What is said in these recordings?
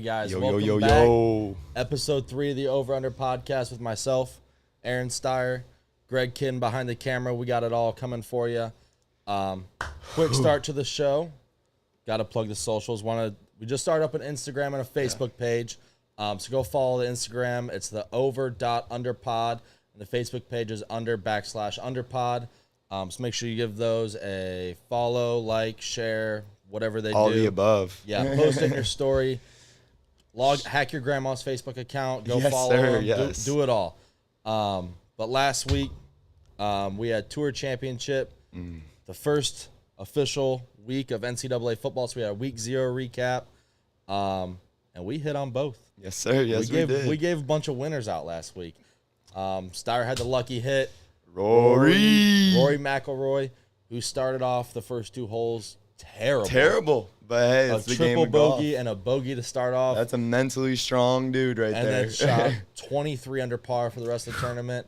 guys? Yo, Welcome yo, yo, back. yo. Episode 3 of the Over Under podcast with myself, Aaron Steyer, Greg Kinn behind the camera. We got it all coming for you. Quick start to the show. Got to plug the socials. We just started up an Instagram and a Facebook page. So go follow the Instagram. It's the over.underpod. And the Facebook page is under/underpod. So make sure you give those a follow, like, share, whatever they do. All the above. Yeah, post it in your story. Hack your grandma's Facebook account. Go follow them. Yes. Do it all. But last week, we had Tour Championship, the first official week of NCAA football. So we had a week 0 recap, and we hit on both. Yes, sir. Yes, we did. We gave a bunch of winners out last week. Steyer had the lucky hit. Rory McIlroy, who started off the first 2 holes terrible. But hey, it's the game of triple golf. bogey and a bogey to start off. That's a mentally strong dude right there. And then shot 23 under par for the rest of the tournament.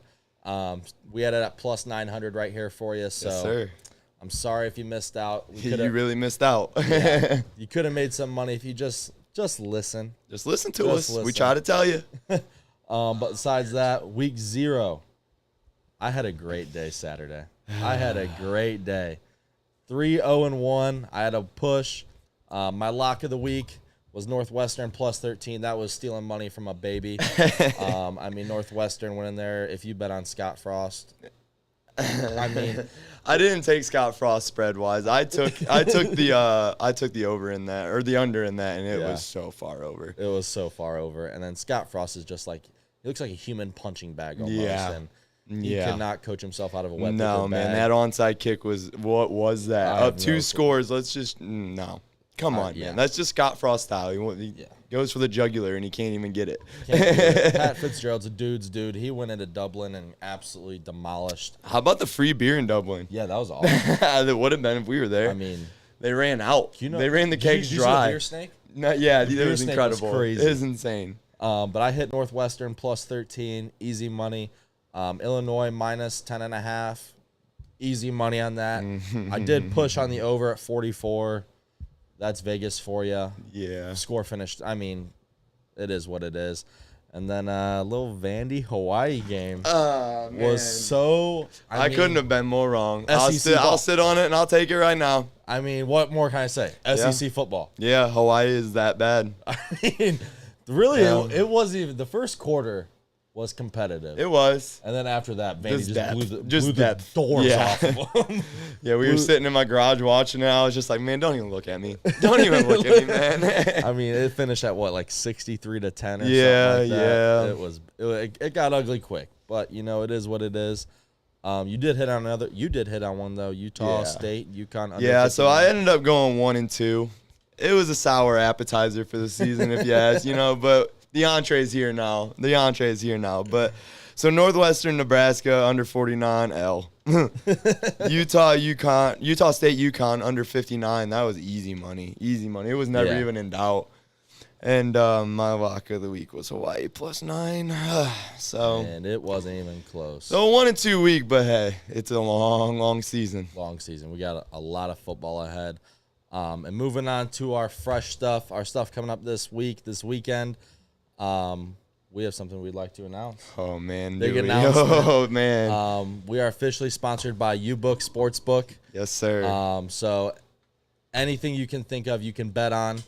We had it at plus 900 right here for you. So yes, sir. I'm sorry if you missed out. You really missed out. Yeah, you could have made some money if you just listen. Just listen to us. We try to tell you. But besides that, week 0, I had a great day Saturday. I had a great day. 3-0-1. I had a push. My lock of the week was Northwestern plus 13. That was stealing money from a baby. Northwestern went in there. If you bet on Scott Frost, I didn't take Scott Frost spread wise. I took the over in that or the under in that, and it was so far over. It was so far over. And then Scott Frost is just like, he looks like a human punching bag almost. Yeah. And he cannot coach himself out of a wet No, man, that onside kick was what was that? Up 2 scores. Let's just no. Come on, man. That's just Scott Frost style. He goes for the jugular and he can't even get it. Pat Fitzgerald's a dude's dude. He went into Dublin and absolutely demolished. How about the free beer in Dublin? Yeah, that was awesome. That would have been if we were there. I mean, they ran out. They ran the kegs did you dry. See the beer snake? No, yeah, the it beer was snake incredible. Was crazy. It was insane. But I hit Northwestern plus 13, easy money. Illinois minus 10.5, easy money on that. I did push on the over at 44. That's Vegas for you. Yeah. Score finished. I mean, it is what it is. And then a little Vandy Hawaii game was so. I couldn't have been more wrong. I'll sit on it and I'll take it right now. I mean, what more can I say? SEC football. Yeah, Hawaii is that bad. I mean, really, it wasn't even the first quarter. Was competitive. It was. And then after that, Vandy blew the doors off of them. Yeah, we were sitting in my garage watching it. I was just like, man, don't even look at me. Don't even look at me, man. I mean, it finished at what, like 63-10 or something like that. It got ugly quick. But, it is what it is. You did hit on one, though. Utah State, UConn. Yeah, so I ended up going 1-2. It was a sour appetizer for the season, if you ask, but the entree's here now. But so Northwestern, Nebraska under 49 L. Utah State, UConn under 59. That was easy money. It was never even in doubt. And my lock of the week was Hawaii plus 9. And it wasn't even close. So 1-2 week, but hey, it's a long season. Long season. We got a lot of football ahead. And moving on to our fresh stuff, our stuff coming up this weekend. We have something we'd like to announce. Oh, man. Big announcement. Oh, man. We are officially sponsored by UBook Sportsbook. Yes, sir. So anything you can think of, you can bet on.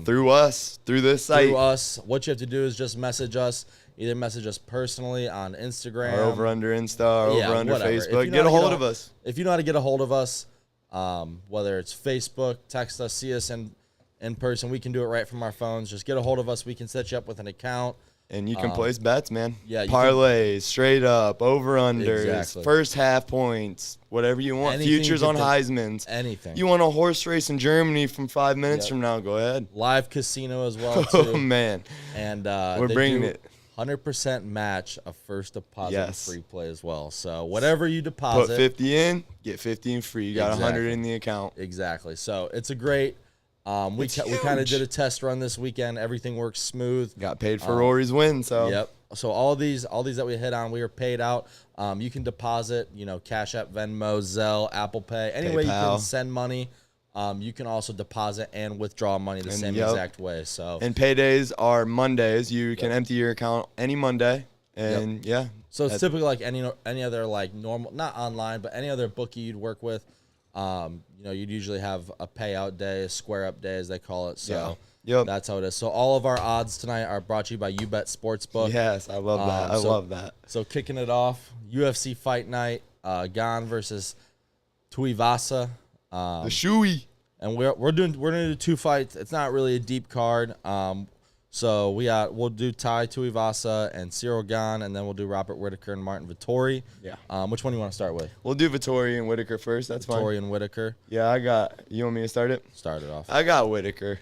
Through us, through this site. Through us. What you have to do is just message us. Either message us personally on Instagram. Or over under Insta, or over under Facebook. Get a hold of us. If you know how to get a hold of us, whether it's Facebook, text us, see us in person, we can do it right from our phones. Just get a hold of us. We can set you up with an account. And you can place bets, man. Yeah, parlays, straight up, over-unders, exactly. First half points, whatever you want. Anything Futures on Heismans. Anything. You want a horse race in Germany from 5 minutes from now, go ahead. Live casino as well, too. Oh, man. And we're bringing it. 100% match a first deposit free play as well. So whatever you deposit. Put 50 in, get 50 free. You got 100 in the account. Exactly. So it's a great. We kind of did a test run this weekend. Everything works smooth. Got paid for Rory's win. So yep. So all these that we hit on, we are paid out. You can deposit, Cash App, Venmo, Zelle, Apple Pay, any way you can send money. you can also deposit and withdraw money the same exact way. So and paydays are Mondays. You can empty your account any Monday, and so it's typically like any other like normal, not online, but any other bookie you'd work with. You'd usually have a payout day, a square up day as they call it. So that's how it is. So all of our odds tonight are brought to you by UBet Sportsbook. Yes, I love that. I love that. So kicking it off, UFC Fight Night, Gone versus Tuivasa. The shoey. And we're gonna do 2 fights. It's not really a deep card. So we'll do Ty Tuivasa and Cyril Gone, and then we'll do Robert Whittaker and Martin Vettori. Yeah. Which one do you want to start with? We'll do Vettori and Whittaker first. That's fine. Vettori and Whittaker. Yeah, you want me to start it? Start it off. I got Whittaker.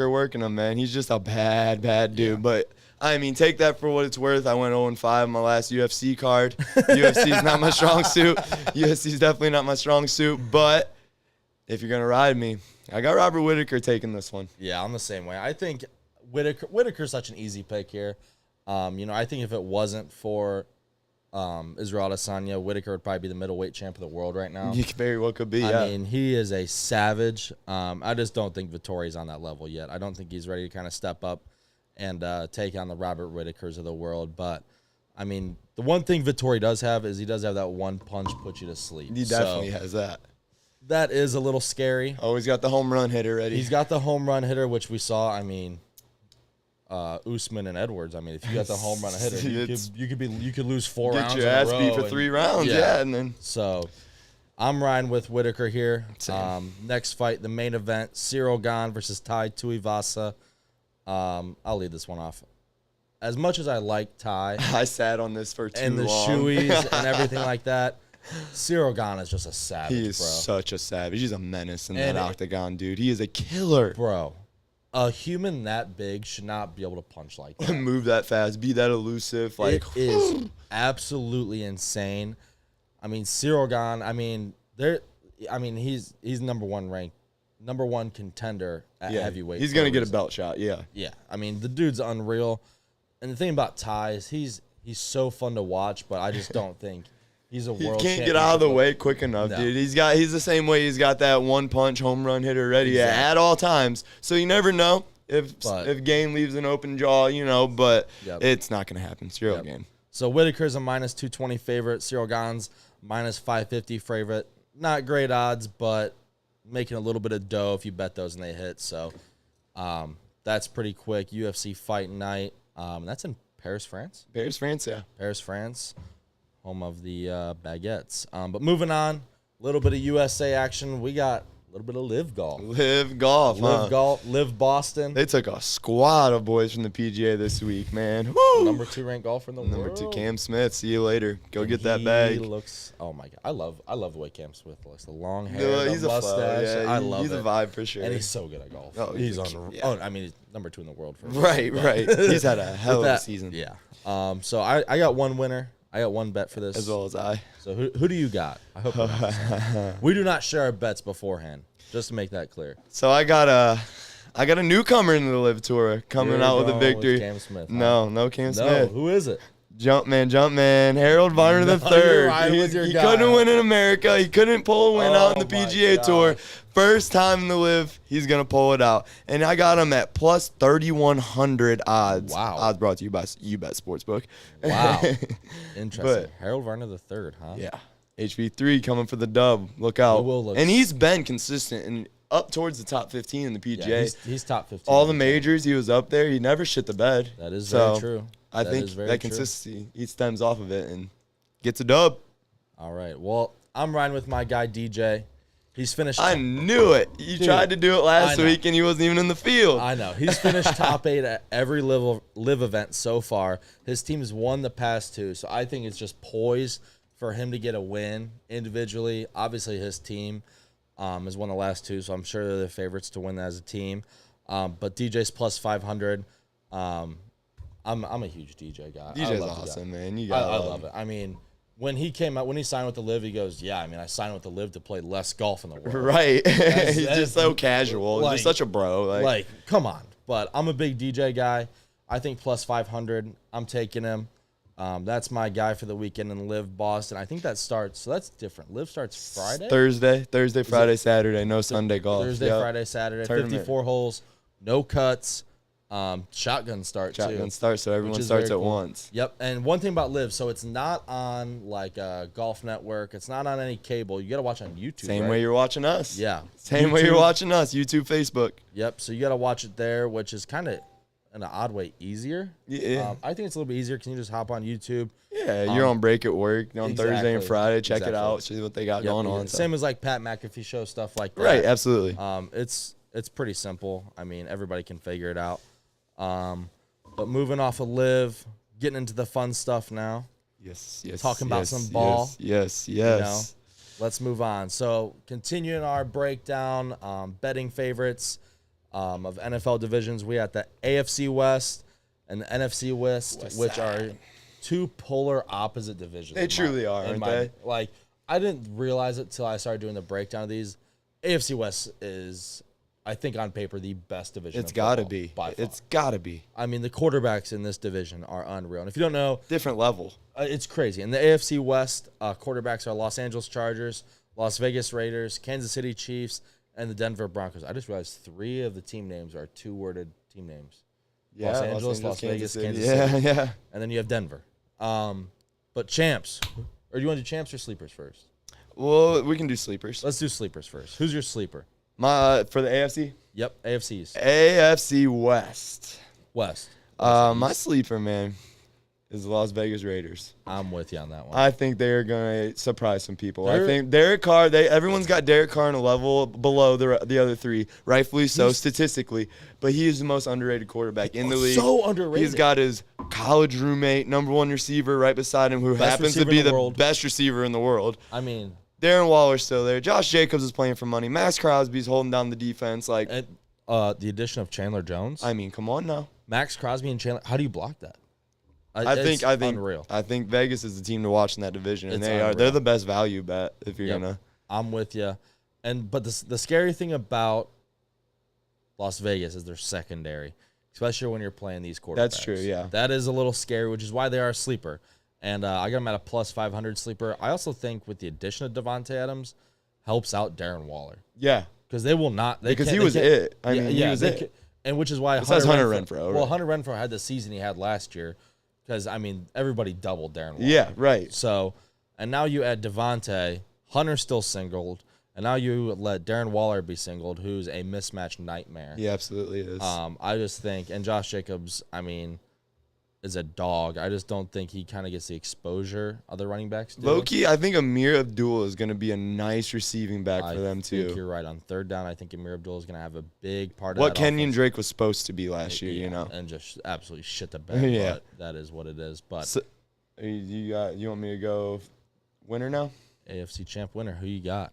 working him, man. He's just a bad dude. Yeah. But I mean, take that for what it's worth. I went 0-5 on my last UFC card. UFC's not my strong suit. UFC's definitely not my strong suit. But if you're gonna ride me, I got Robert Whittaker taking this one. Yeah, I'm the same way. I think Whittaker's such an easy pick here. I think if it wasn't for Israel Adesanya, Whittaker would probably be the middleweight champ of the world right now. He very well could be. I mean, he is a savage. I just don't think Vettori's on that level yet. I don't think he's ready to kind of step up and take on the Robert Whittakers of the world. But I mean, the one thing Vettori does have is he does have that one punch put you to sleep. He definitely has that. That is a little scary. Oh, he's got the home run hitter ready. He's got the home run hitter, which we saw. I mean, Usman and Edwards. I mean, if you got the home run hitter, you could lose 4 rounds. Get your ass beat for 3 rounds, and then. So, I'm riding with Whittaker here. Same. Next fight, the main event: Cyril Gone versus Ty Tuivasa. I'll lead this one off. As much as I like Ty, I sat on this for too long. And the shoeys and everything like that. Cyril Gone is just a savage, He is bro. such a savage. He's a menace in that octagon, dude. He is a killer. Bro, a human that big should not be able to punch like that. Move that fast, be that elusive. Like, it is absolutely insane. I mean, Cyril Gone, he's number 1 ranked, number 1 contender at heavyweight. He's going to get a belt shot, yeah. Yeah, I mean, the dude's unreal. And the thing about Ty is he's so fun to watch, but I just don't think he's a world champion. He can't get out of the way quick enough, dude. He's the same way. He's got that one punch home run hitter ready at all times. So you never know if game leaves an open jaw, but it's not going to happen. Cyril game. So Whittaker's a -220 favorite. Cyril Gone's -550 favorite. Not great odds, but making a little bit of dough if you bet those and they hit. So that's pretty quick. UFC Fight Night. That's in Paris, France. Paris, France, yeah. Paris, France. Home of the baguettes. But moving on, a little bit of USA action. We got a little bit of Live Golf. Live Boston. They took a squad of boys from the PGA this week, man. Woo! Number 2 ranked golfer in the world. Number 2, Cam Smith. See you later. Go get that bag. He looks. Oh my God, I love the way Cam Smith looks. The long hair, he's the mustache. Yeah, I love he's it. a vibe for sure. And he's so good at golf. Oh, he's on. Yeah. Oh, I mean, he's number 2 in the world for right. He's had a hell of a season. Yeah. So I got one winner. I got one bet for this. As well as I. So who do you got? I hope we're not the same. We do not share our bets beforehand. Just to make that clear. So I got a newcomer into the Live Tour coming out with a victory. With Cam Smith, No Cam Smith. Who is it? Jumpman, Harold Varner III. He couldn't win in America. He couldn't pull a win out in the PGA Tour. First time in the Live, he's going to pull it out. And I got him at plus 3,100 odds. Wow. Odds brought to you by UBet Sportsbook. Wow. Interesting. Harold Varner III, huh? Yeah. HV3 coming for the dub. Look out. And he's been consistent and up towards the top 15 in the PGA. Yeah, he's top 15. All the majors, he was up there. He never shit the bed. That is very true. I think that consistency, he stems off of it and gets a dub. All right. Well, I'm riding with my guy, DJ. He's finished. I knew it. You tried to do it last week, and he wasn't even in the field. I know. He's finished top 8 at every live event so far. His team's won the past 2, so I think it's just poised for him to get a win individually. Obviously, his team has won the last 2, so I'm sure they're the favorites to win as a team. But DJ's plus 500. I'm a huge DJ guy. DJ's awesome, man. I love it. I mean, when he signed with the Live, he goes, "Yeah, I mean, I signed with the Live to play less golf in the world." Right. He's just so casual. Just such a bro. Like, come on. But I'm a big DJ guy. I think plus 500. I'm taking him. That's my guy for the weekend in Live Boston. I think that starts. So that's different. Live starts Friday. Thursday, Friday, Saturday. No Sunday golf. Thursday, Friday, Saturday. Tournament. 54 holes, no cuts. Shotgun start too. Shotgun start, so everyone starts at once. Yep. And one thing about Live, so it's not on like a Golf Network. It's not on any cable. You got to watch on YouTube. Same right? way you're watching us. Yeah. Same way you're watching us. YouTube, Facebook. Yep. So you got to watch it there, which is kind of in an odd way easier. Yeah. I think it's a little bit easier because you just hop on YouTube. Yeah, you're on break at work on Thursday and Friday. Check it out, see what they got going on. Same as like Pat McAfee show, stuff like that. Right, absolutely. It's pretty simple. I mean, everybody can figure it out. But moving off of Live, getting into the fun stuff now. Yes. Talking about some ball. Yes. You know, let's move on. So continuing our breakdown, betting favorites of NFL divisions, we got the AFC West and the NFC West, which are two polar opposite divisions. They truly are, aren't they? Like, I didn't realize it till I started doing the breakdown of these. AFC West is, I think, on paper, the best division. It's got to be. It's got to be. I mean, the quarterbacks in this division are unreal. And if you don't know, different level. It's crazy. In the AFC West, quarterbacks are Los Angeles Chargers, Las Vegas Raiders, Kansas City Chiefs, and the Denver Broncos. I just realized 3 of the team names are 2-worded team names. Yeah, Los Angeles, Las Vegas, Kansas City. Yeah. And then you have Denver. But champs, or do you want to do champs or sleepers first? Well, we can do sleepers. Let's do sleepers first. Who's your sleeper? For the AFC? Yep, AFC's. AFC West. West. My sleeper, man, is the Las Vegas Raiders. I'm with you on that one. I think they're going to surprise some people. I think Derek Carr, everyone's got Derek Carr on a level below the other 3, rightfully so statistically, but he is the most underrated quarterback in the league. So underrated. He's got his college roommate, number 1 receiver right beside him, who happens to be the best receiver in the world. I mean, Darren Waller's still there. Josh Jacobs is playing for money. Max Crosby's holding down the defense. Like, the addition of Chandler Jones. I mean, come on now. Max Crosby and Chandler. How do you block that? I think unreal. I think Vegas is the team to watch in that division, and Unreal. they're the best value bet if you're gonna. I'm with you, but the scary thing about Las Vegas is their secondary, especially when you're playing these quarterbacks. That's true. Yeah, that is a little scary, which is why they are a sleeper. And I got them at a plus 500 sleeper. I also think with the addition of Devontae Adams, helps out Darren Waller. Yeah, because they will not. Because he was it. I mean, he was it. And which is why Hunter Renfrow. Well, Hunter Renfrow had the season he had last year. Because, I mean, everybody doubled Darren Waller. Yeah, right. So, and now you add Devontae. Hunter's still singled. And now you let Darren Waller be singled, who's a mismatch nightmare. He absolutely is. I just think, and Josh Jacobs, I mean, is a dog. I just don't think he kind of gets the exposure other running backs do. Low-key, I think Amir Abdul is going to be a nice receiving back for them, too. I think you're right. On third down, I think Amir Abdul is going to have a big part of what that Kenyon offense. Drake was supposed to be last year, you know. And just absolutely shit the bed. Yeah. But that is what it is. But so, you want me to go winner now? AFC champ winner. Who you got?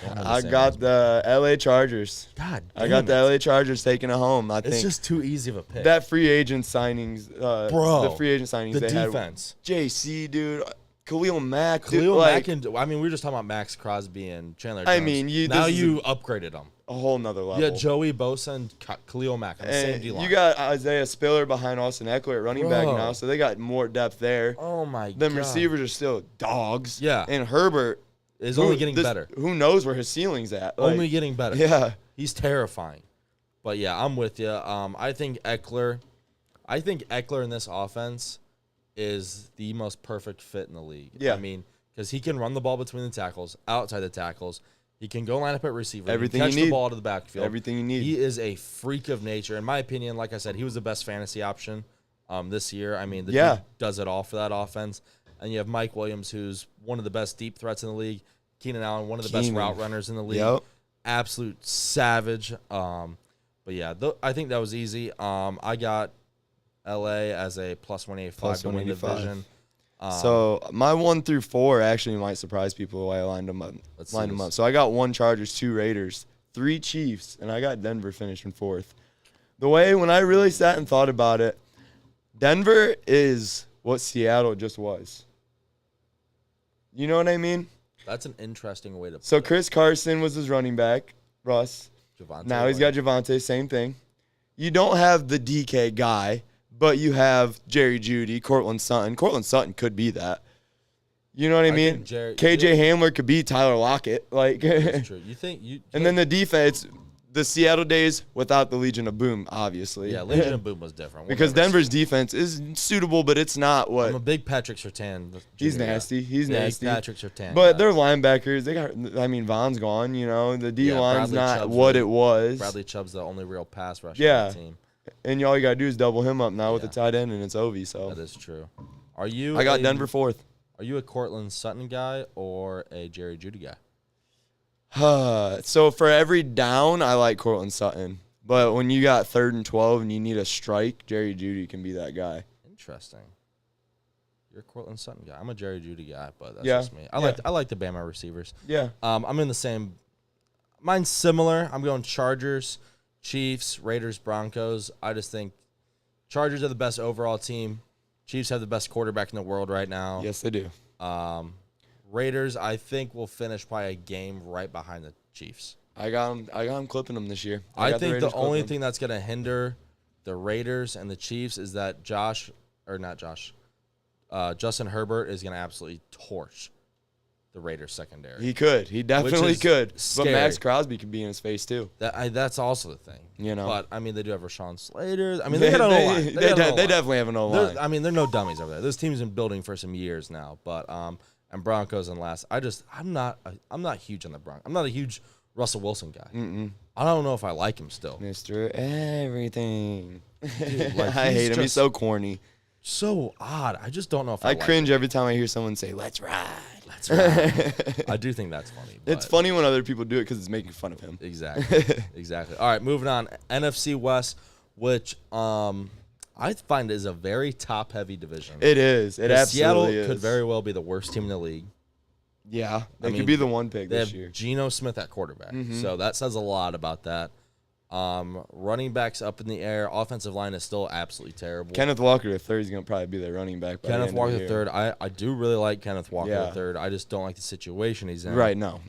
I got the LA Chargers. God damn I got the LA Chargers taking it home. I think it's just too easy of a pick. That free agent signings, bro. The free agent signings The they defense. Had. JC, dude. Khalil Mack. Khalil Mack and I mean, we were just talking about Max Crosby and Chandler Jones. I mean, you upgraded them. A whole nother level. Yeah, Joey Bosa and Khalil Mack on the same D-line. You got Isaiah Spiller behind Austin Eckler at running back now, so they got more depth there. Oh my god. Them receivers are still dogs. Yeah. And Herbert is only getting better. Who knows where his ceiling's at? Like, only getting better. Yeah. He's terrifying. But yeah, I'm with you. I think Eckler in this offense is the most perfect fit in the league. Yeah. I mean, because he can run the ball between the tackles, outside the tackles. He can go line up at receiver. Everything catch you need. the ball to the backfield. Everything you need. He is a freak of nature. In my opinion, like I said, he was the best fantasy option this year. I mean, the dude does it all for that offense. And you have Mike Williams, who's one of the best deep threats in the league. Keenan Allen, one of the best route runners in the league. Yep. Absolute savage. But yeah, I think that was easy. I got LA as a plus 185 to win the division. So my 1 through 4 actually might surprise people the way I lined them up. So I got 1 Chargers, 2 Raiders, 3 Chiefs, and I got Denver finishing 4th. The way when I really sat and thought about it, Denver is what Seattle just was. You know what I mean? That's an interesting way to put it. So Chris Carson was his running back, Russ. Javonte now he's got Javonte, same thing. You don't have the DK guy, but you have Jerry Jeudy, Cortland Sutton. Cortland Sutton could be that. You know what I mean? KJ Hamler could be Tyler Lockett. Like, that's true. And then the defense, the Seattle days without the Legion of Boom, obviously. Yeah, Legion of Boom was different. Because Denver's defense is suitable, but it's not what. I'm a big Patrick Surtain. He's nasty. He's nasty. Patrick Surtain. But they're linebackers. Vaughn's gone, the D line's not what it was. Bradley Chubb's the only real pass rusher on the team. And all you got to do is double him up now with the tight end, and it's Ovi. So that is true. I got Denver 4th. Are you a Cortland Sutton guy or a Jerry Jeudy guy? So for every down, I like Cortland Sutton. But when you got 3rd and 12 and you need a strike, Jerry Jeudy can be that guy. Interesting. You're a Cortland Sutton guy. I'm a Jerry Jeudy guy, but that's just me. I like the Bama receivers. Yeah. I'm in the same. Mine's similar. I'm going Chargers, Chiefs, Raiders, Broncos. I just think Chargers are the best overall team. Chiefs have the best quarterback in the world right now. Yes, they do. Raiders, I think, will finish by a game right behind the Chiefs. I got them clipping them this year. I think the only thing that's going to hinder the Raiders and the Chiefs is that Justin Herbert is going to absolutely torch the Raiders secondary. He could. He definitely could. Scary. But Max Crosby could be in his face too. That's also the thing. But they do have Rashawn Slater. They got an O-line. They definitely have an O-line. They're no dummies over there. This team's been building for some years now. But and Broncos and last. I'm not huge on the Broncos. I'm not a huge Russell Wilson guy. I don't know if I like him still. Mr. Everything. Dude, I hate him. He's so corny. So odd. I just don't know if I like cringe him. every time I hear someone say, "Let's ride." Let's ride. I do think that's funny. It's funny when other people do it because it's making fun of him. Exactly. All right, moving on. NFC West, which I find is a very top-heavy division. It is. It absolutely Seattle could very well be the worst team in the league. Yeah, they could be the one pick this year. Geno Smith at quarterback, so that says a lot about that. Running backs up in the air. Offensive line is still absolutely terrible. Kenneth Walker III is going to probably be their running back. Kenneth Walker III. I do really like Kenneth Walker III. I just don't like the situation he's in. Right, no.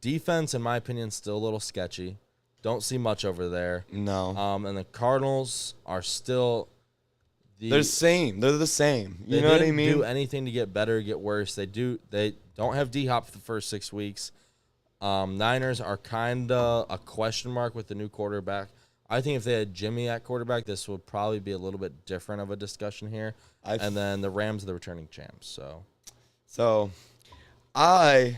Defense, in my opinion, still a little sketchy. Don't see much over there. No. And the Cardinals are still... They're the same. They're the same. You they know what I didn't mean? do anything to get better or get worse. They don't have D-Hop for the first 6 weeks. Niners are kind of a question mark with the new quarterback. I think if they had Jimmy at quarterback, this would probably be a little bit different of a discussion here. And then the Rams are the returning champs. So I'll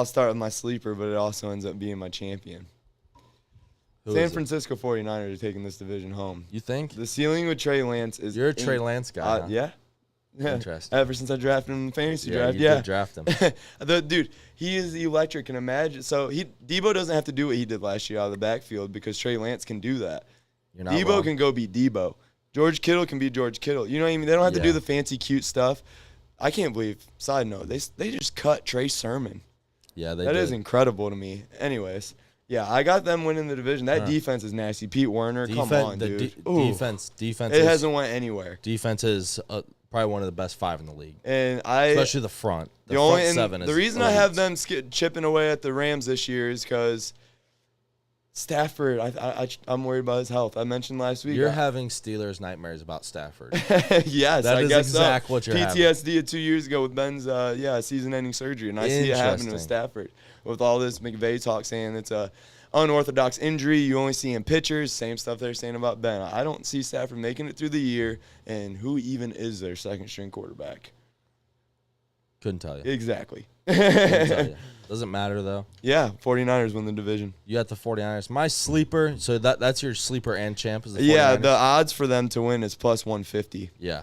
start with my sleeper, but it also ends up being my champion. San Francisco 49ers are taking this division home. You think? The ceiling with Trey Lance is... You're a Trey Lance guy, huh? Yeah. Interesting. Ever since I drafted him in the fantasy draft, you did draft him. Dude, he is electric. And imagine, so Debo doesn't have to do what he did last year out of the backfield because Trey Lance can do that. Debo can go be Debo. George Kittle can be George Kittle. You know what I mean? They don't have to do the fancy, cute stuff. I can't believe. Side note, they just cut Trey Sermon. Yeah, they did. That is did. Incredible to me. Anyways, yeah, I got them winning the division. That defense is nasty. Pete Werner, come on, dude. Defense. It hasn't went anywhere. Defense is probably one of the best 5 in the league. And especially the front. The front 7 is the reason elite. I have them chipping away at the Rams this year is because Stafford, I'm worried about his health. I mentioned last week. You're having Steelers nightmares about Stafford. Yes, that I is guess exactly so. what you're PTSD of 2 years ago with Ben's season-ending surgery, and I see it happening with Stafford. With all this McVay talk saying it's a unorthodox injury, you only see in pictures. Same stuff they're saying about Ben. I don't see Stafford making it through the year, and who even is their second-string quarterback? Couldn't tell you. Exactly. Couldn't tell you. Doesn't matter, though. Yeah, 49ers win the division. You got the 49ers. My sleeper, so that's your sleeper and champ is the 49ers? Yeah, the odds for them to win is plus 150. Yeah.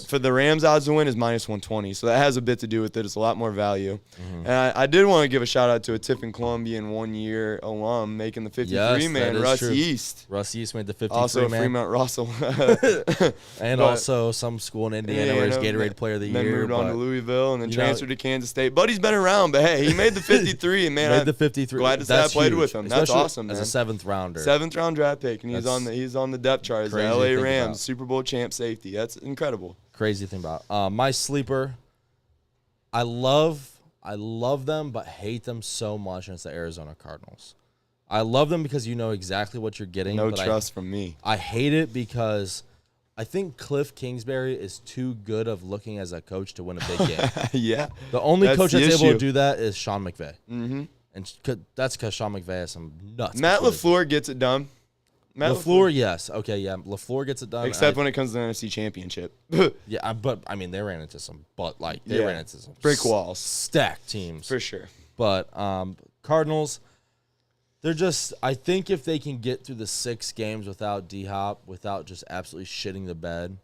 For the Rams, odds to win is minus 120, so that has a bit to do with it. It's a lot more value. And I did want to give a shout-out to a Tiffin Columbian one-year alum making the 53-man, Russ East. Russ East made the 53-man. Also Fremont Russell. And also some school in Indiana where he's Gatorade Player of the Year. Then moved on to Louisville and then transferred to Kansas State. But he's been around, but hey, he made the 53, and man, made the 53. Glad to say I played with him. That's awesome, man. As a 7th rounder. 7th-round draft pick, and he's on the depth chart as the LA Rams Super Bowl champ safety. That's incredible. Crazy thing about my sleeper. I love them, but hate them so much. And it's the Arizona Cardinals. I love them because you know exactly what you're getting. No trust from me. I hate it because I think Cliff Kingsbury is too good of looking as a coach to win a big game. Yeah. The only That's coach the that's able issue. to do that is Sean McVay. Mm-hmm. And that's because Sean McVay has some nuts. Matt LaFleur gets it done. LaFleur, yes. Okay, yeah. LaFleur gets it done. Except when it comes to the NFC Championship. Yeah, but, I mean, they ran into some brick walls. Stacked teams. For sure. But Cardinals, they're just, I think if they can get through the 6 games without D-Hop, without just absolutely shitting the bed,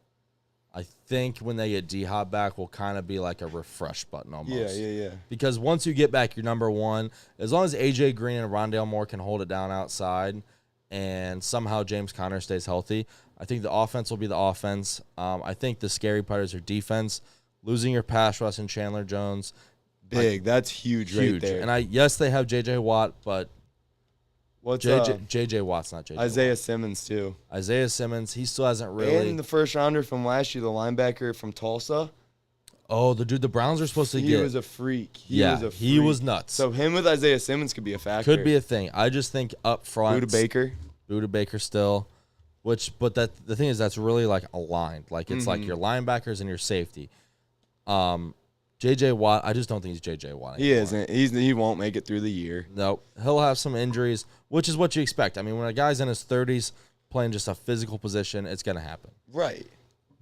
I think when they get D-Hop back, will kind of be like a refresh button almost. Yeah. Because once you get back your number one, as long as A.J. Green and Rondale Moore can hold it down outside and somehow James Conner stays healthy, I think the offense will be the offense. I think the scary part is your defense. Losing your pass rush and Chandler Jones. Big. That's huge right there. And yes, they have J.J. Watt, but What's J.J. Watt's not J.J. Isaiah Watt. Simmons, too. Isaiah Simmons, he still hasn't really. And the first rounder from last year, the linebacker from Tulsa. Oh, the dude the Browns are supposed to He get. was a freak. He was nuts. So him with Isaiah Simmons could be a factor. Could be a thing. I just think up front. Buda Baker still. But the thing is that's really like aligned. Like it's like your linebackers and your safety. J.J. Watt, I just don't think he's J.J. Watt anymore. He isn't. He won't make it through the year. Nope. He'll have some injuries, which is what you expect. I mean, when a guy's in his 30s playing just a physical position, it's going to happen. Right.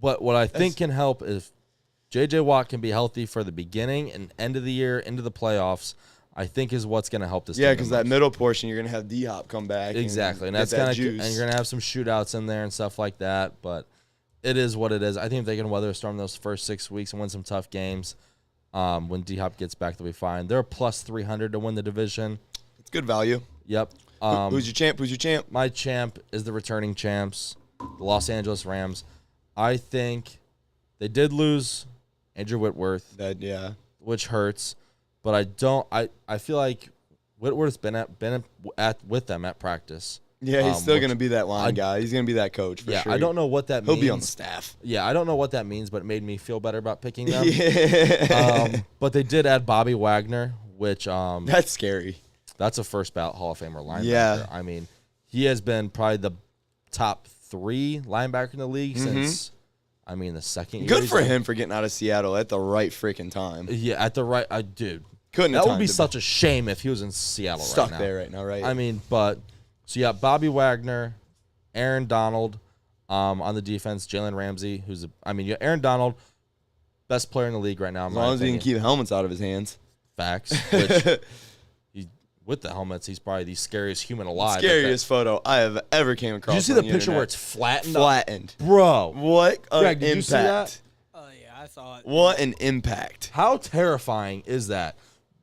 But what I think can help is J.J. Watt can be healthy for the beginning and end of the year, into the playoffs, I think is what's going to help this team. Yeah, because that middle portion, you're going to have D-Hop come back. Exactly. And that's kind of juice. And you're going to have some shootouts in there and stuff like that. But it is what it is. I think if they can weather a storm those first 6 weeks and win some tough games, when D-Hop gets back, they'll be fine. They're plus 300 to win the division. It's good value. Yep. Who's your champ? My champ is the returning champs, the Los Angeles Rams. I think they did lose Andrew Whitworth, which hurts. But I feel like Whitworth's been with them at practice. Yeah, he's still going to be that line guy. He's going to be that coach for sure. I don't know what that means. He'll be on the staff. Yeah, I don't know what that means, but it made me feel better about picking them. Yeah. But they did add Bobby Wagner, which that's scary. That's a first ballot Hall of Famer linebacker. Yeah. I mean, he has been probably the top 3 linebacker in the league since the second year. Good for him for getting out of Seattle at the right freaking time. Yeah, at the right dude. That would be such a shame if he was in Seattle right now. Stuck there right now, right? I mean, so yeah, Bobby Wagner, Aaron Donald on the defense, Jalen Ramsey, Aaron Donald, best player in the league right now. As long as he can keep helmets out of his hands. Facts. Which with the helmets, he's probably the scariest human alive. Scariest photo I have ever came across. Did you see the picture where it's flattened? Flattened. Bro. What an Greg, did impact. you see that? Oh, yeah, I saw it. What an impact. How terrifying is that?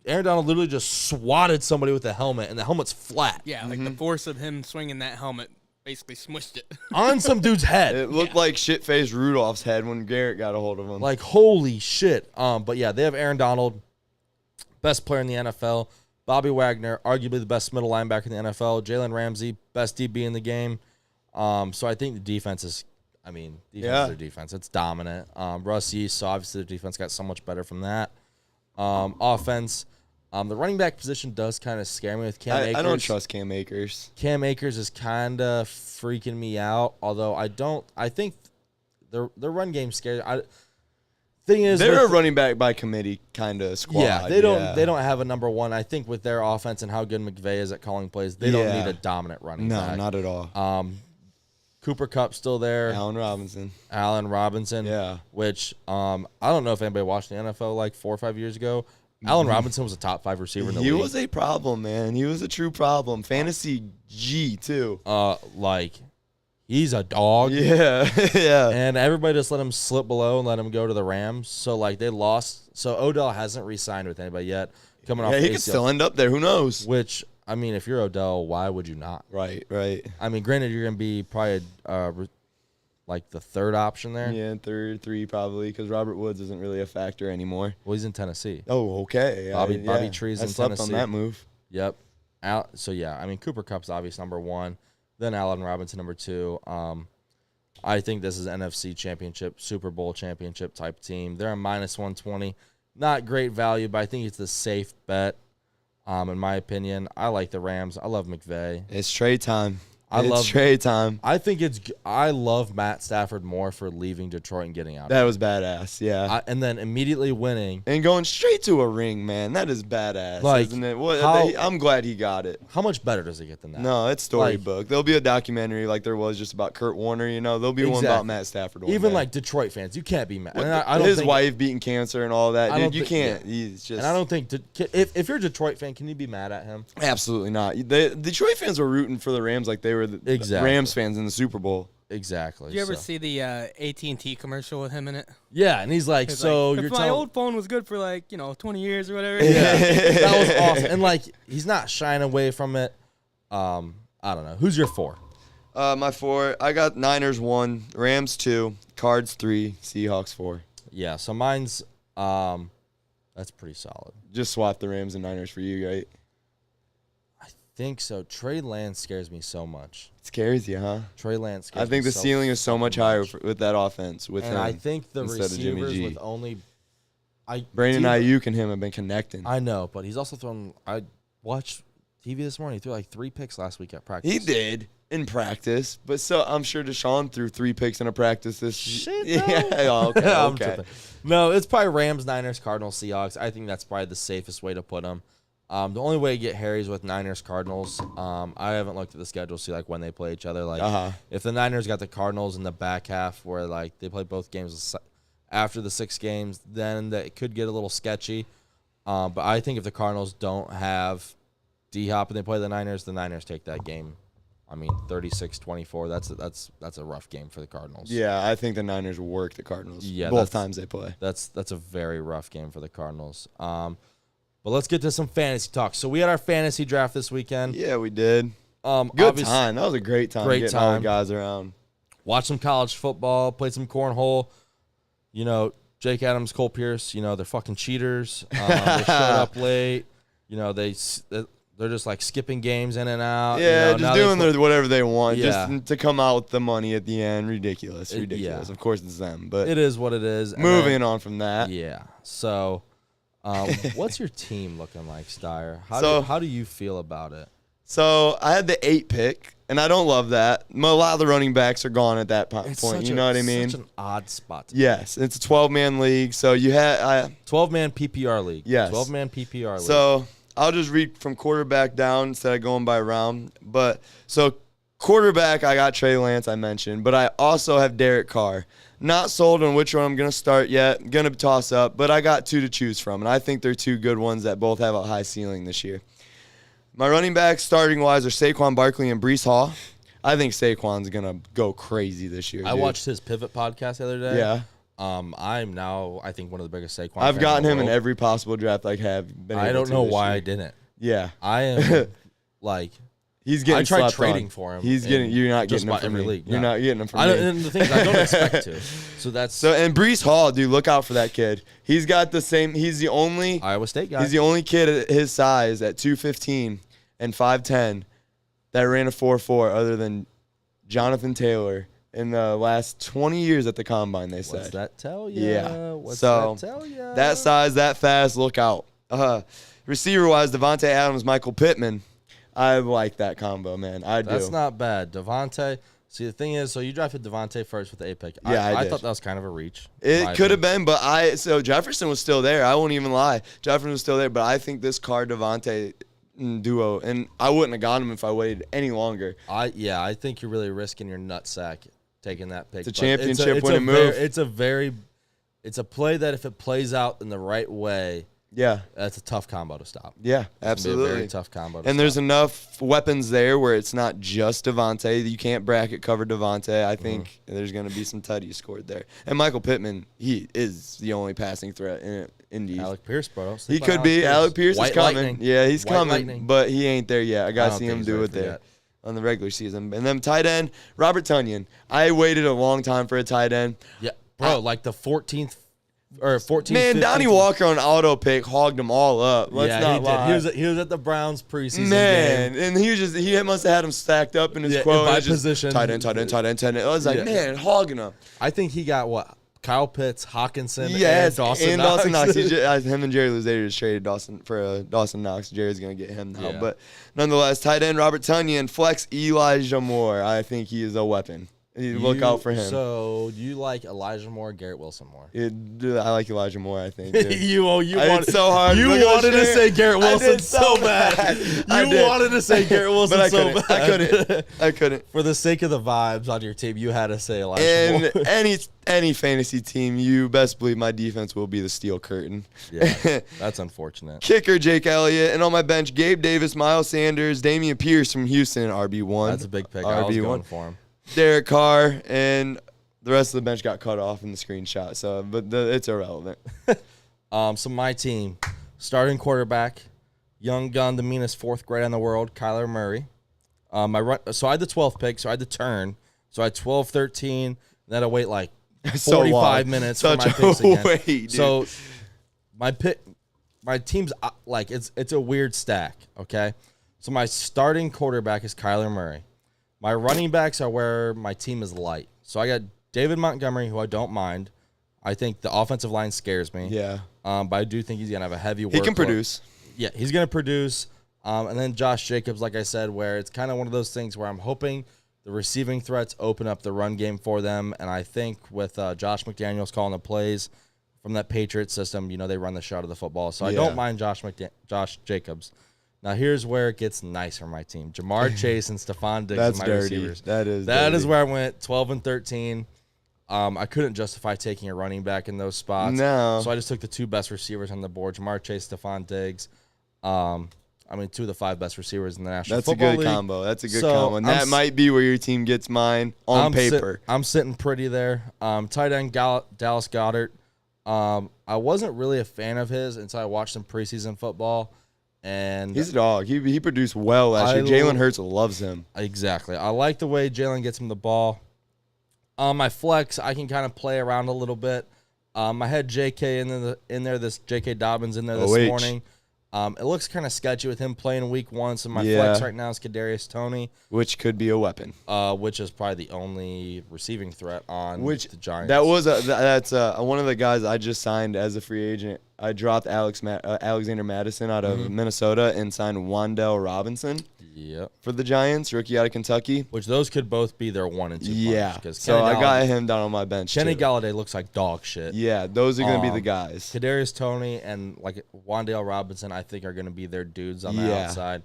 Aaron Donald literally just swatted somebody with a helmet, and the helmet's flat. Yeah, like the force of him swinging that helmet basically smushed it. On some dude's head. It looked like shit-faced Rudolph's head when Garrett got a hold of him. Like, holy shit. But yeah, they have Aaron Donald, best player in the NFL. Bobby Wagner, arguably the best middle linebacker in the NFL. Jalen Ramsey, best DB in the game. So I think the defense is, defense is their defense. It's dominant. Russ Yeast, so obviously the defense got so much better from that. Offense, the running back position does kind of scare me with Cam Akers. I don't trust Cam Akers. Cam Akers is kind of freaking me out, although I think their run game scares. Thing is, they're a running back by committee kind of squad. Yeah, they don't have a number one. I think with their offense and how good McVay is at calling plays, they don't need a dominant running back. No, not at all. Cooper Kupp still there. Allen Robinson. Yeah. Which I don't know if anybody watched the NFL like 4 or 5 years ago. Allen Robinson was a top 5 receiver in the league. He was a problem, man. He was a true problem. Fantasy G too. He's a dog. Yeah, yeah. And everybody just let him slip below and let him go to the Rams. So, they lost. So, Odell hasn't re-signed with anybody yet. Coming off he could still end up there. Who knows? Which, if you're Odell, why would you not? Right. Granted, you're going to be probably the third option there. Yeah, three probably, because Robert Woods isn't really a factor anymore. Well, he's in Tennessee. Oh, okay. Bobby Tree's in Tennessee. On that move. Yep. Cooper Kupp's obvious number 1. Then Allen Robinson, number 2. I think this is NFC Championship, Super Bowl championship type team. They're a minus 120. Not great value, but I think it's a safe bet, in my opinion. I like the Rams. I love McVay. It's trade time. It's Trey time. I love Matt Stafford more for leaving Detroit and getting out. That was badass, yeah. And then immediately winning. And going straight to a ring, man. That is badass, Like, isn't it? I'm glad he got it. How much better does it get than that? No, it's storybook. There'll be a documentary like there was just about Kurt Warner, There'll be one about Matt Stafford. Even like Detroit fans, you can't be mad. His wife beating cancer and all that, dude. You can't. He's just. And I don't think if you're a Detroit fan, can you be mad at him? Absolutely not. The Detroit fans were rooting for the Rams like they were the Rams fans in the Super Bowl. Exactly. Did you ever see the AT&T commercial with him in it? Yeah, and he's like, if my old phone was good for 20 years or whatever. Yeah, that was awesome. And he's not shying away from it. I don't know. Who's your 4? My 4, I got Niners 1, Rams 2, Cards 3, Seahawks 4. Yeah, so mine's that's pretty solid. Just swap the Rams and Niners for you, right? I think so. Trey Lance scares me so much. It scares you, huh? Trey Lance scares me. I think the ceiling is so much higher with that offense with him. I think the receivers with Brandon Ayuk and him have been connecting. I know, but he's also thrown. I watched TV this morning. He threw 3 picks last week at practice. He did in practice, but so I'm sure Deshaun threw 3 picks in a practice this. Shit, yeah. Okay. No, it's probably Rams, Niners, Cardinals, Seahawks. I think that's probably the safest way to put them. The only way to get Harry's with Niners, Cardinals. I haven't looked at the schedule to see when they play each other. If the Niners got the Cardinals in the back half, where they play both games after the 6 games, then it could get a little sketchy. But I think if the Cardinals don't have D-Hop and they play the Niners take that game. 36-24. That's a rough game for the Cardinals. Yeah, I think the Niners work the Cardinals. Yeah, both times they play. That's a very rough game for the Cardinals. But let's get to some fantasy talk. So we had our fantasy draft this weekend. Yeah, we did. Good time. That was a great time. Getting all the guys around. Watch some college football. Played some cornhole. Jake Adams, Cole Pierce. They're fucking cheaters. They showed up late. They're just skipping games in and out. Yeah, just doing whatever they want. Yeah. Just to come out with the money at the end. Ridiculous. Yeah. Of course it's them. But it is what it is. Moving on from that. Yeah. So what's your team looking like, Steyer? How do you feel about it? So I had the 8 pick, and I don't love that. A lot of the running backs are gone at that point. You know what I mean? It's such an odd spot. Yes, it's a 12-man league. So you had 12-man PPR league. Yes, 12-man PPR league. So I'll just read from quarterback down instead of going by round. But so quarterback, I got Trey Lance, I mentioned, but I also have Derek Carr. Not sold on which one I'm going to start yet. Going to toss up, but I got 2 to choose from, and I think they're 2 good ones that both have a high ceiling this year. My running backs, starting-wise, are Saquon Barkley and Breece Hall. I think Saquon's going to go crazy this year. I watched his Pivot podcast the other day. Yeah. I'm now, I think, one of the biggest Saquon I've fans gotten him in world. every possible draft I have been able I don't know why year. I didn't. Yeah. I am, He's getting I tried slept trading on. for him. You're not getting him from every me. league. You're not getting him from me. And the thing is, I don't expect to. So and Breece Hall, dude, look out for that kid. He's got the same. He's the only Iowa State guy. He's the only kid at his size at 215 and 5'10 that ran a 4.4 other than Jonathan Taylor in the last 20 years at the combine. They said. What's that tell you? Yeah. What's that tell you? That size, that fast, look out. Receiver wise, Devontae Adams, Michael Pittman. I like that combo, man. That's not bad. Devontae. See, the thing is, so you drafted Devontae first with the 8 pick. Yeah, I thought that was kind of a reach. It could have been, but so Jefferson was still there. I won't even lie. Jefferson was still there, but I think this Carr Devontae duo, and I wouldn't have got him if I waited any longer. I think you're really risking your nutsack taking that pick. It's a championship winning move. It's a play that if it plays out in the right way, yeah, that's a tough combo to stop. Yeah, absolutely. It's a very tough combo to stop. And there's enough weapons there where it's not just Devontae. You can't bracket cover Devontae. I think there's going to be some tutties scored there. And Michael Pittman, he is the only passing threat in Indy. Alec Pierce, bro. He could be. Alec Pierce is coming. Lightning. Yeah, he's White coming, lightning. but he ain't there yet. I got to see him do it there yet. on the regular season. And then tight end, Robert Tonyan. I waited a long time for a tight end. Yeah, bro, like the 14th or 14th. Man, 15th. Donnie Walker on auto pick hogged them all up. Let's not lie. He was at the Browns preseason game. and he must have had them stacked up in his quote. By position. Tight end. I was like, man, hogging them. I think he got what? Kyle Pitts, Hawkinson, Yes, and Dawson Knox. Him and Jerry Luzader just traded Dawson Knox. Jerry's going to get him now. Yeah. But nonetheless, tight end Robert Tonyan, flex Elijah Moore. I think he is a weapon. Look out for him. So you like Elijah Moore, Garrett Wilson more? I like Elijah Moore, I think. you wanted so hard. You wanted to say Garrett Wilson so bad. You wanted to say Garrett Wilson but so bad. I couldn't. For the sake of the vibes on your team, you had to say Elijah And Moore. any fantasy team, you best believe my defense will be the steel curtain. Yeah, that's unfortunate. Kicker Jake Elliott, and on my bench, Gabe Davis, Miles Sanders, Damian Pierce from Houston, RB1. That's a big pick. I was going for him. Derek Carr, and the rest of the bench got cut off in the screenshot. So, but it's irrelevant. So my team, starting quarterback, young gun, the meanest fourth grade in the world, Kyler Murray. So I had the 12th pick, so I had the turn. So I had 12, 13, then I wait like 45 minutes for my picks again. Wait, dude. So my team's like it's a weird stack. Okay, so my starting quarterback is Kyler Murray. My running backs are where my team is light. So I got David Montgomery, who I don't mind. I think the offensive line scares me. Yeah. But I do think he's going to have a heavy workload. He can produce. Yeah, he's going to produce. And then Josh Jacobs, like I said, where it's kind of one of those things where I'm hoping the receiving threats open up the run game for them. And I think with Josh McDaniels calling the plays from that Patriot system, they run the shot of the football. So I don't mind Josh Jacobs. Now, here's where it gets nice for my team. Jamar Chase and Stephon Diggs That's are my dirty. receivers. That is That where I went 12 and 13. I couldn't justify taking a running back in those spots. No. So I just took the two best receivers on the board, Jamar Chase, Stephon Diggs. Two of the 5 best receivers in the National Football League. That's a good combo. And that might be where your team gets mine on paper. I'm sitting pretty there. Tight end Dallas Goddard. I wasn't really a fan of his until I watched some preseason football. And he's a dog. He produced well last year. Jalen Hurts loves him. Exactly. I like the way Jalen gets him the ball. My flex, I can kind of play around a little bit. I had J.K. in there. This J.K. Dobbins in there this morning. It looks kind of sketchy with him playing week 1. So my flex right now is Kadarius Toney, which could be a weapon. Which is probably the only receiving threat on the Giants. That's one of the guys I just signed as a free agent. I dropped Alexander Madison out of Minnesota and signed Wan'Dale Robinson. Yep. For the Giants, rookie out of Kentucky. Which those could both be their 1 and 2 Yeah. players. So I got him down on my bench. Kenny Galladay looks like dog shit. Yeah, those are going to be the guys. Kadarius Toney and like Wan'Dale Robinson, I think, are going to be their dudes on the outside.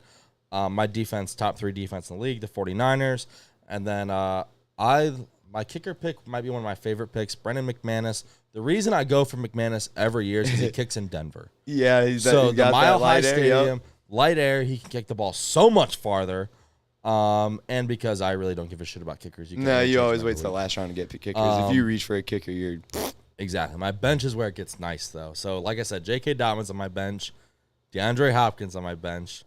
My defense, top 3 defense in the league, the 49ers. And then my kicker pick might be one of my favorite picks, Brennan Mcmanus. The reason I go for McManus every year is because he kicks in Denver. Yeah, the Mile High Stadium, light air, he can kick the ball so much farther. And because I really don't give a shit about kickers. You always wait till the last round to get kickers. If you reach for a kicker, you're... Exactly. My bench is where it gets nice, though. So, like I said, J.K. Dobbins on my bench, DeAndre Hopkins on my bench.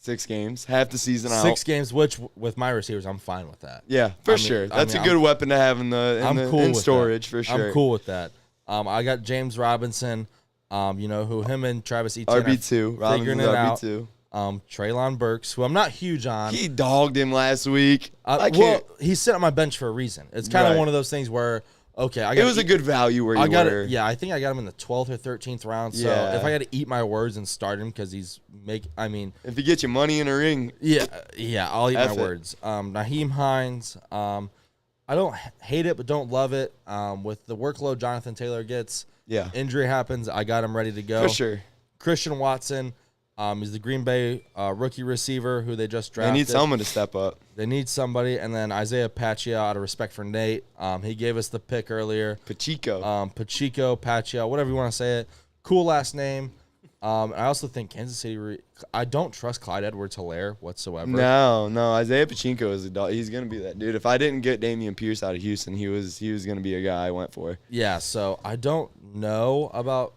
6 games, half the season out. 6 games, which with my receivers, I'm fine with that. Yeah, for sure. That's a good weapon to have in storage for sure. I'm cool with that. I got James Robinson, who him and Travis Etienne RB2, figuring it RB2. Out. Treylon Burks, who I'm not huge on. He dogged him last week. He's sitting on my bench for a reason. It's kind of one of those things where. Okay, it was a good value where you were. Yeah, I think I got him in the 12th or 13th round. So if I had to eat my words and start him because if he gets you money in a ring, I'll eat my words. Nyheim Hines, I don't hate it but don't love it. With the workload Jonathan Taylor gets, injury happens, I got him ready to go for sure. Christian Watson. He's the Green Bay rookie receiver who they just drafted. They need someone to step up. They need somebody. And then Isaiah Pacheco, out of respect for Nate, he gave us the pick earlier. Pacheco, Pacheco, whatever you want to say it. Cool last name. I also think Kansas City, I don't trust Clyde Edwards-Helaire whatsoever. No. Isaiah Pacheco is a dog. He's going to be that dude. If I didn't get Dameon Pierce out of Houston, he was going to be a guy I went for. Yeah, so I don't know about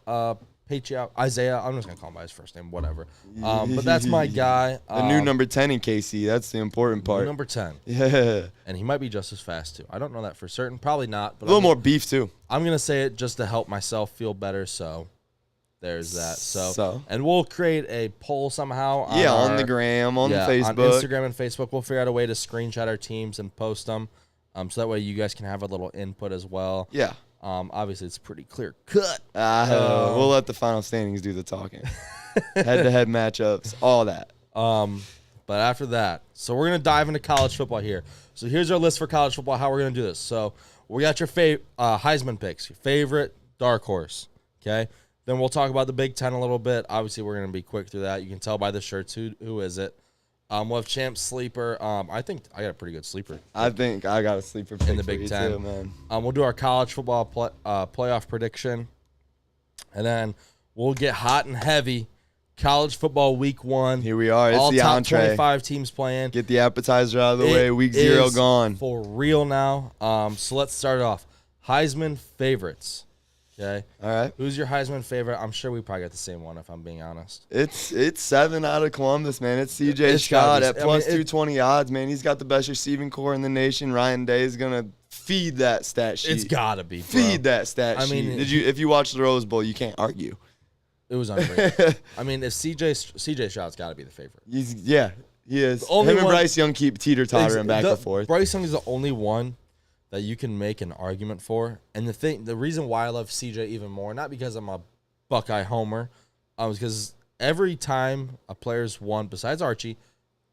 Isaiah, I'm just going to call him by his first name, whatever. But that's my guy. The new number 10 in KC. That's the important part. Number 10. Yeah. And he might be just as fast, too. I don't know that for certain. Probably not. But a little more beef, too. I'm going to say it just to help myself feel better, so there's that. So. And we'll create a poll somehow. On the gram, on the Facebook. On Instagram and Facebook. We'll figure out a way to screenshot our teams and post them so that way you guys can have a little input as well. Yeah. Obviously, it's pretty clear cut. We'll let the final standings do the talking. Head-to-head matchups, all that. But after that, so we're going to dive into college football here. So here's our list for college football, how we're going to do this. So we got your Heisman picks, your favorite dark horse, okay? Then we'll talk about the Big Ten a little bit. Obviously, we're going to be quick through that. You can tell by the shirts who is it. We'll have Champ Sleeper. I think I got a pretty good sleeper. I think I got a sleeper pick in the for Big you Ten. too, man. We'll do our college football playoff prediction. And then we'll get hot and heavy. College football week 1. Here we are. It's all the top entree. 25 teams playing. Get the appetizer out of the way. Week 0 is gone. For real now. So let's start it off. Heisman favorites. Okay. All right. Who's your Heisman favorite? I'm sure we probably got the same one if I'm being honest. It's 7 out of Columbus, man. It's CJ It's gotta Stroud be- at plus 220 odds, man. He's got the best receiving core in the nation. Ryan Day is gonna feed that stat sheet. It's gotta be. Bro. Feed that stat I mean, sheet. If you watch the Rose Bowl, you can't argue. It was unreal. I mean, if CJ Stroud's got to be the favorite. He is. only Him and one- Bryce Young keep teeter-tottering back and forth. Bryce Young is the only one that you can make an argument for. And the reason why I love CJ even more, not because I'm a Buckeye homer, is because every time a player's won, besides Archie,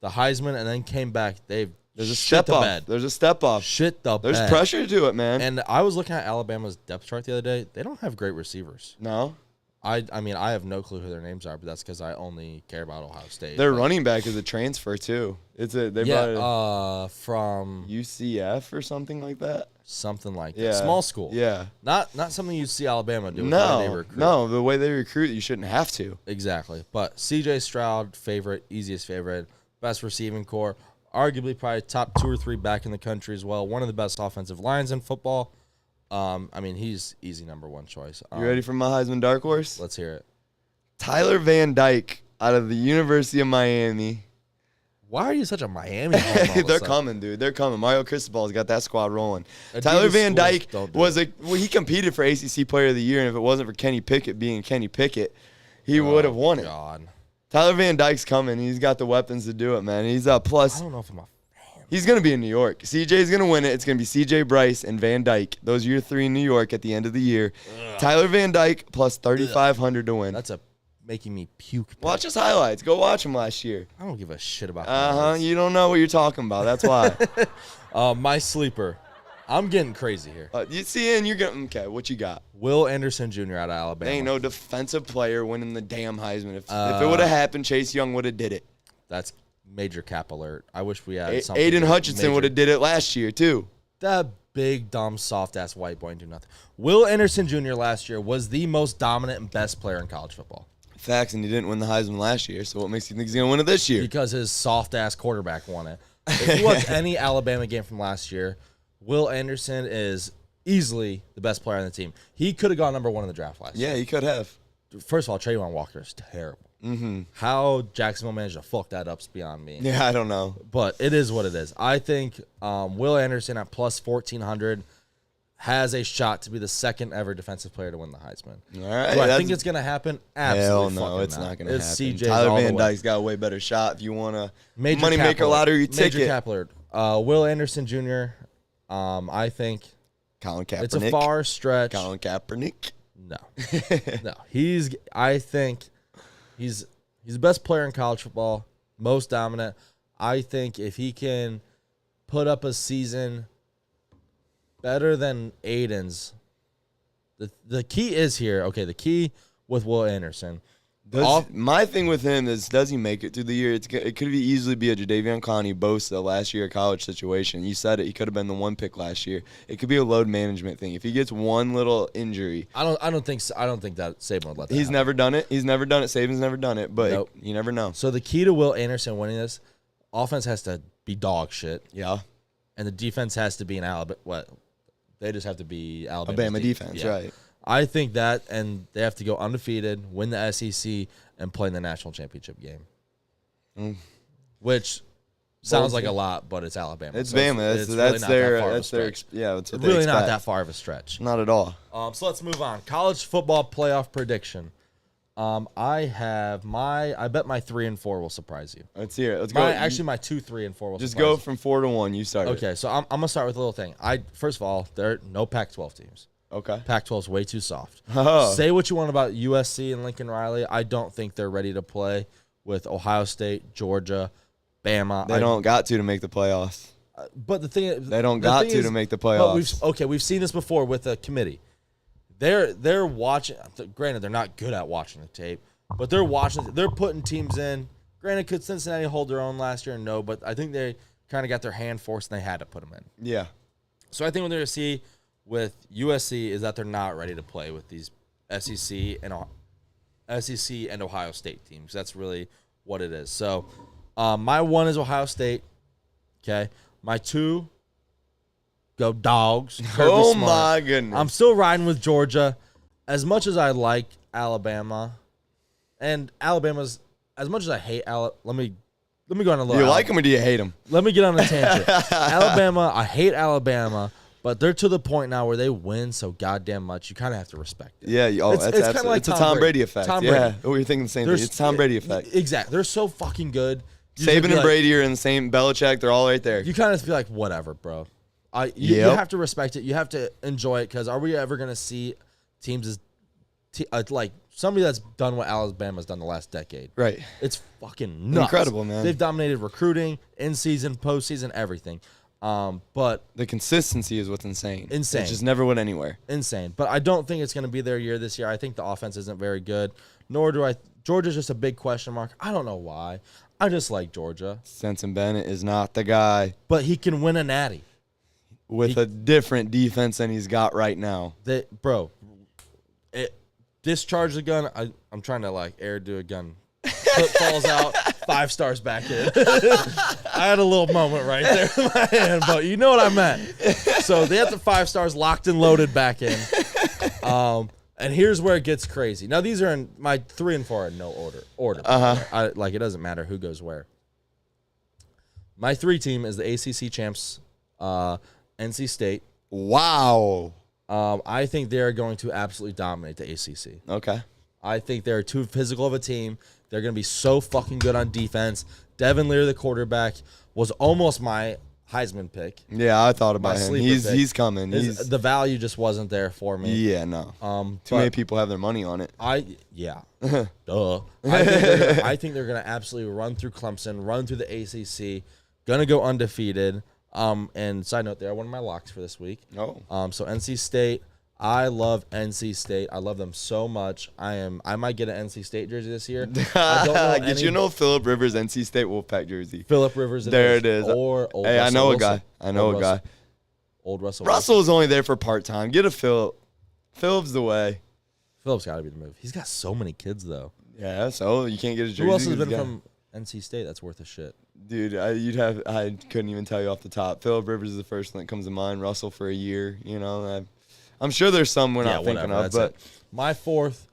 the Heisman, and then came back, there's There's a shit step the off. bed. There's a step off. Shit the There's bed. pressure to it, man. And I was looking at Alabama's depth chart the other day. They don't have great receivers. No. I mean, I have no clue who their names are, but that's because I only care about Ohio State. Their But- running back is a transfer too. They brought from UCF or something like that. something like that. Yeah. Small school. Yeah. Not something you see Alabama do. With the way they recruit. No, the way they recruit, you shouldn't have to. Exactly. But CJ Stroud, favorite, easiest favorite, best receiving core, arguably probably top 2 or 3 back in the country as well. One of the best offensive lines in football. I mean, he's easy number 1 choice. You ready for my Heisman dark horse? Let's hear it. Tyler Van Dyke out of the University of Miami. Why are you such a Miami homer all of a They're sudden? coming, dude. They're coming. Mario Cristobal's got that squad rolling. Adidas Tyler Van schools Dyke don't do was it. he competed for ACC Player of the Year, and if it wasn't for Kenny Pickett being Kenny Pickett, he would have won it. God. Tyler Van Dyke's coming. He's got the weapons to do it, man. He's up plus. I don't know if I'm a fan. He's going to be in New York. CJ's going to win it. It's going to be CJ, Bryce, and Van Dyke. Those are your 3 in New York at the end of the year. Tyler Van Dyke plus 3,500 to win. That's making me puke. Watch his highlights. Go watch him last year. I don't give a shit about You don't know what you're talking about. That's why. my sleeper. I'm getting crazy here. You see, and you're going, okay, what you got? Will Anderson Jr. out of Alabama. There ain't no defensive player winning the damn Heisman. If it would have happened, Chase Young would have did it. That's major cap alert. I wish we had something. Aiden Hutchinson would have did it last year, too. That big, dumb, soft-ass white boy and do nothing. Will Anderson Jr. last year was the most dominant and best player in college football. Facts, and he didn't win the Heisman last year, so what makes you think he's going to win it this year? Because his soft-ass quarterback won it. If you watch any Alabama game from last year, Will Anderson is easily the best player on the team. He could have gone number 1 in the draft last year. Yeah, he could have. First of all, Treylon Walker is terrible. Mm-hmm. How Jacksonville managed to fuck that up is beyond me. Yeah, I don't know. But it is what it is. I think Will Anderson at plus 1,400 has a shot to be the second ever defensive player to win the Heisman. All right. Do I think it's going to happen? Absolutely. Hell no, fucking it's not going to It's happen. CJ Tyler all the Van way. Dyke's got a way better shot if you want a Major moneymaker cap alert. lottery Major ticket. cap alert. Will Anderson Jr., I think Colin Kaepernick. it's a far stretch. Colin Kaepernick. No. No. I think he's the best player in college football, most dominant. I think if he can put up a season better than Aiden's, the key is here. Okay, the key with Will Anderson. My thing with him is, does he make it through the year? It could easily be a Jadeveon Clowney Bosa last year college situation. You said it. He could have been the 1 pick last year. It could be a load management thing. If he gets one little injury, I don't think that Saban would let that he's happen. never done it. He's never done it. Saban's never done it. But Nope. you never know. So the key to Will Anderson winning this, offense has to be dog shit, Yeah. and the defense has to be an Alabama. What? They just have to be Alabama defense, right? I think that, and they have to go undefeated, win the SEC, and play in the national championship game. Which sounds like a lot, but it's Alabama. It's so Bama. it's That's really not their. that far of a That's their. stretch. Yeah, that's what Really they expect. not that far of a stretch. Not at all. So let's move on. College football playoff prediction. I bet my 3 and 4 will surprise you. Let's hear it. Let's go. My 2, 3, and 4 will Just surprise go you. from 4 to 1. You start. Okay, so I'm gonna start with a little thing. First of all, there are no Pac-12 teams. Okay. Pac-12 is way too soft. Oh. Say what you want about USC and Lincoln Riley. I don't think they're ready to play with Ohio State, Georgia, Bama. They don't got to make the playoffs. But the thing is, They don't got to make the playoffs. But we've seen this before with a committee. They're watching. Granted, they're not good at watching the tape, but they're watching. They're putting teams in. Granted, could Cincinnati hold their own last year? No, but I think they kind of got their hand forced and they had to put them in. Yeah. So I think what they're going to see with USC is that they're not ready to play with these SEC and Ohio State teams. That's really what it is. So my 1 is Ohio State. Okay. My 2, go Dogs. Oh, my goodness. I'm still riding with Georgia. As much as I like Alabama, and Alabama's, as much as I hate let me go on a little. Do you like them or do you hate them? Let me get on a tangent. Alabama, I hate Alabama, but they're to the point now where they win so goddamn much, you kind of have to respect it. Yeah, it's kind of like it's a Tom Brady effect. Tom Brady. Yeah, we're thinking the same thing. It's Tom Brady effect. Exactly. They're so fucking good. Saban and Brady are in the same. Belichick, they're all right there. You kind of feel like, whatever, bro. You have to respect it. You have to enjoy it, because are we ever going to see teams like somebody that's done what Alabama's done the last decade? Right. It's fucking nuts. Incredible, man. They've dominated recruiting, in-season, postseason, everything. But the consistency is what's insane. Insane. It just never went anywhere. Insane. But I don't think it's going to be their year this year. I think the offense isn't very good, nor do I. Georgia's just a big question mark. I don't know why. I just like Georgia. Stenson Bennett is not the guy. But he can win a natty. With a different defense than he's got right now. Discharge the gun. I'm trying to like air do a gun. Clip falls out, 5 stars back in. I had a little moment right there in my hand, but you know what I meant. So they have the 5 stars locked and loaded back in. And here's where it gets crazy. Now these are in my 3 and 4 are in no order. Like it doesn't matter who goes where. My 3 team is the ACC champs, NC State. Wow. I think they're going to absolutely dominate the ACC. Okay. I think they're too physical of a team. They're going to be so fucking good on defense. Devin Leary, the quarterback, was almost my Heisman pick. Yeah, I thought about him. He's coming. The value just wasn't there for me. Yeah, no. Too many people have their money on it. Duh. I think they're going to absolutely run through Clemson, run through the ACC, going to go undefeated. And side note, they're one of my locks for this week. Oh. So NC State. I love NC State. I love them so much. I might get an NC State jersey this year. I don't know. Did you know Phillip Rivers NC State Wolfpack jersey? Phillip Rivers. There it is. Or old hey, Russell I know Wilson. a guy. I know a guy. Old Russell. Russell Wilson. was only there for part time. Get a Phillip. Phillip's the way. Phillip's got to be the move. He's got so many kids though. Yeah, so you can't get a jersey. Who else has been from NC State that's worth a shit? Dude, I couldn't even tell you off the top. Phillip Rivers is the first one that comes to mind. Russell for a year, you know. I'm sure there's some we're not thinking of, but my 4th,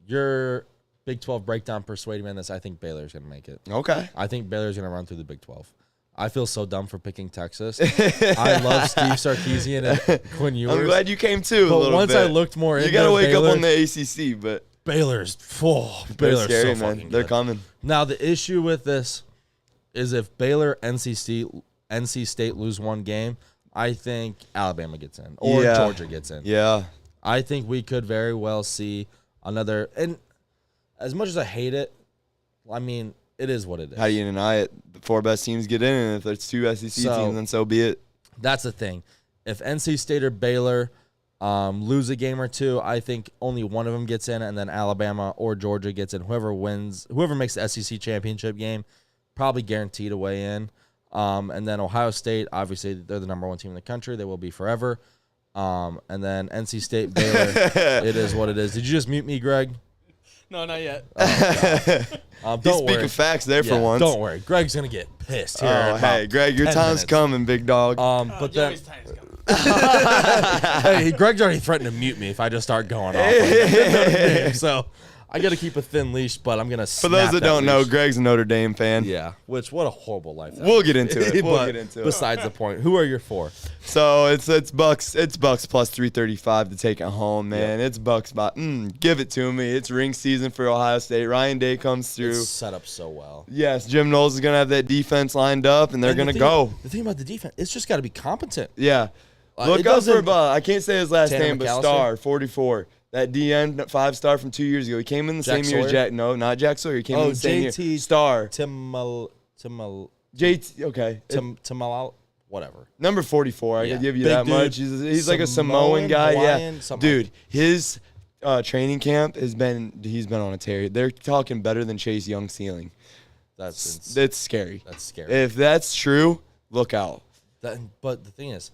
your Big 12 breakdown persuaded me on this. I think Baylor's gonna make it. Okay. I think Baylor's gonna run through the Big 12. I feel so dumb for picking Texas. I love Steve Sarkisian and Quinn Ewers. I'm glad you came too. But a little once bit. I looked more into you gotta wake Baylor, up on the ACC, but Baylor's Baylor's so scary, man. fucking They're good. coming. Now the issue with this is if Baylor NC State lose one game, I think Alabama gets in or Georgia gets in. Yeah. I think we could very well see another. And as much as I hate it, I mean, it is what it is. How do you deny it? The 4 best teams get in, and if there's 2 SEC teams, then so be it. That's the thing. If NC State or Baylor lose a game or 2, I think only one of them gets in, and then Alabama or Georgia gets in. Whoever makes the SEC championship game, probably guaranteed a way in. And then Ohio State, obviously, they're the number 1 team in the country. They will be forever. And then NC State, Baylor, it is what it is. Did you just mute me, Greg? No, not yet. Don't worry. Speaking facts there for once. Don't worry. Greg's going to get pissed here. Oh, hey, Greg, your time's coming, big dog. But then, hey, Greg's already threatened to mute me if I just start going off. So I got to keep a thin leash, but I'm going to For those that don't know, Greg's a Notre Dame fan. Yeah, what a horrible life. We'll get into it. Besides the point, who are your 4? So it's Bucks plus 335 to take it home, man. Yep. It's Bucks give it to me. It's ring season for Ohio State. Ryan Day comes through. It's set up so well. Yes, Jim Knowles is gonna have that defense lined up, and they're gonna go. The thing about the defense, it's just got to be competent. Yeah. Look up for I can't say his last Tanner name, but McAllister? Star 44. That DN 5-star from 2 years ago. He came in the Jack same year as Sawyer? Jack. No, not Jack Sawyer. He came in the same year. JT Star. JT. Okay. Whatever. Number 44. I Yeah. could give you Big that dude. much. He's like a Samoan guy. Hawaiian, Yeah. something Dude, his training camp he's been on a tear. They're talking better than Chase Young ceiling. That's scary. That's scary. If that's true, look out. But the thing is,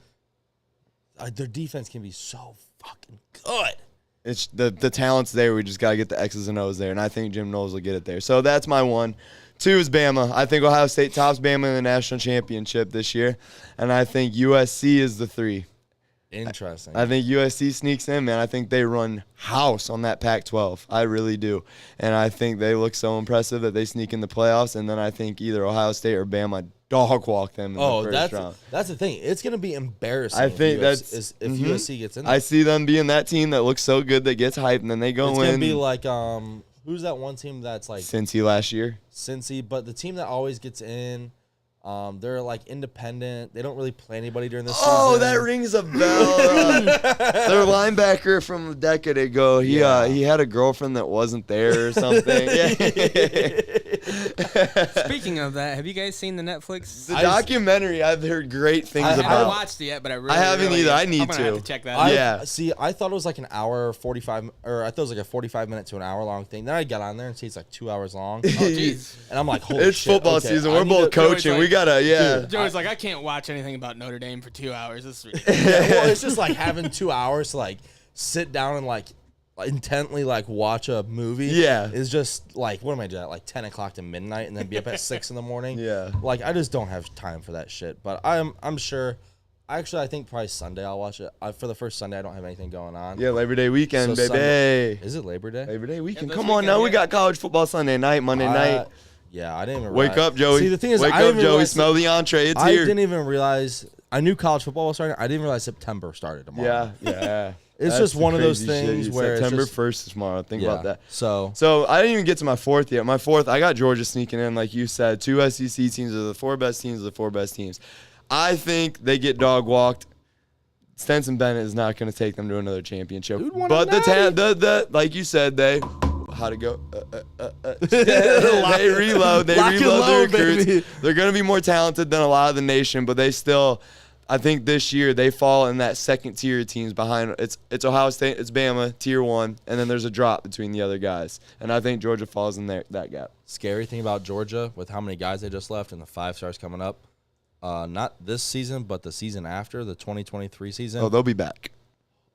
their defense can be so fucking good. It's the talent's there. We just gotta get the X's and O's there, and I think Jim Knowles will get it there. So that's my 1. 2 is Bama. I think Ohio State tops Bama in the national championship this year, and I think USC is the 3. Interesting. I think USC sneaks in, man. I think they run house on that Pac-12. I really do, and I think they look so impressive that they sneak in the playoffs. And then I think either Ohio State or Bama dog walk them in the first round. That's the thing. It's gonna be embarrassing. I think if USC gets in there. I see them being that team that looks so good that gets hyped, and then they go in. It's gonna be like who's that one team that's like Cincy last year? Cincy, but the team that always gets in, they're like independent. They don't really play anybody during the season. Oh, that rings a bell. Their linebacker from a decade ago. He had a girlfriend that wasn't there or something. Speaking of that, have you guys seen the Netflix? The documentary, I've heard great things I about. haven't watched it yet, but I haven't either. I need I'm gonna have to. to check that out. Yeah. See, I thought it was like an hour 45, or I thought it was like a 45-minute to an hour long thing. Then I got on there and see it's like 2 hours long, Oh, jeez. and I'm like, holy It's shit, football okay, season. I We're need both to- coaching. We gotta, Dude, Joey's like, I can't watch anything about Notre Dame for 2 hours. This is ridiculous. Yeah, well, it's just like having 2 hours to like sit down and like intently like watch a movie. Yeah. Is just like, what am I doing at like 10 o'clock to midnight and then be up at 6 in the morning? Yeah. Like I just don't have time for that shit. But I'm sure. Actually, I think probably Sunday I'll watch it. For the first Sunday, I don't have anything going on. Yeah, Labor Day weekend, So baby. Sunday- Is it Labor Day? Labor Day weekend. this Come on weekend, now. We yeah. got college football Sunday night, Monday night. Yeah, I didn't even Wake realize. up, Joey. See, the thing is, Wake I up, didn't even Joey. realize- Smell the entree. It's I here. didn't even realize. I knew college football was starting. I didn't realize September started tomorrow. Yeah. It's That's just the one of those crazy things shit. where it's September just- 1st is tomorrow. Think Yeah. about that. So I didn't even get to my 4th yet. My 4th, I got Georgia sneaking in, like you said. 2 SEC teams are the 4 best teams. I think they get dog walked. Stenson Bennett is not going to take them to another championship. Dude won a But natty. like you said, how to go? They reload. They Lock and reload the load, recruits. baby. They're going to be more talented than a lot of the nation, but they still. I think this year they fall in that second tier of teams behind. It's Ohio State, it's Bama, tier 1, and then there's a drop between the other guys. And I think Georgia falls in that gap. scary thing about Georgia with how many guys they just left and the 5 stars coming up. Not this season, but the season after, the 2023 season. Oh, they'll be back.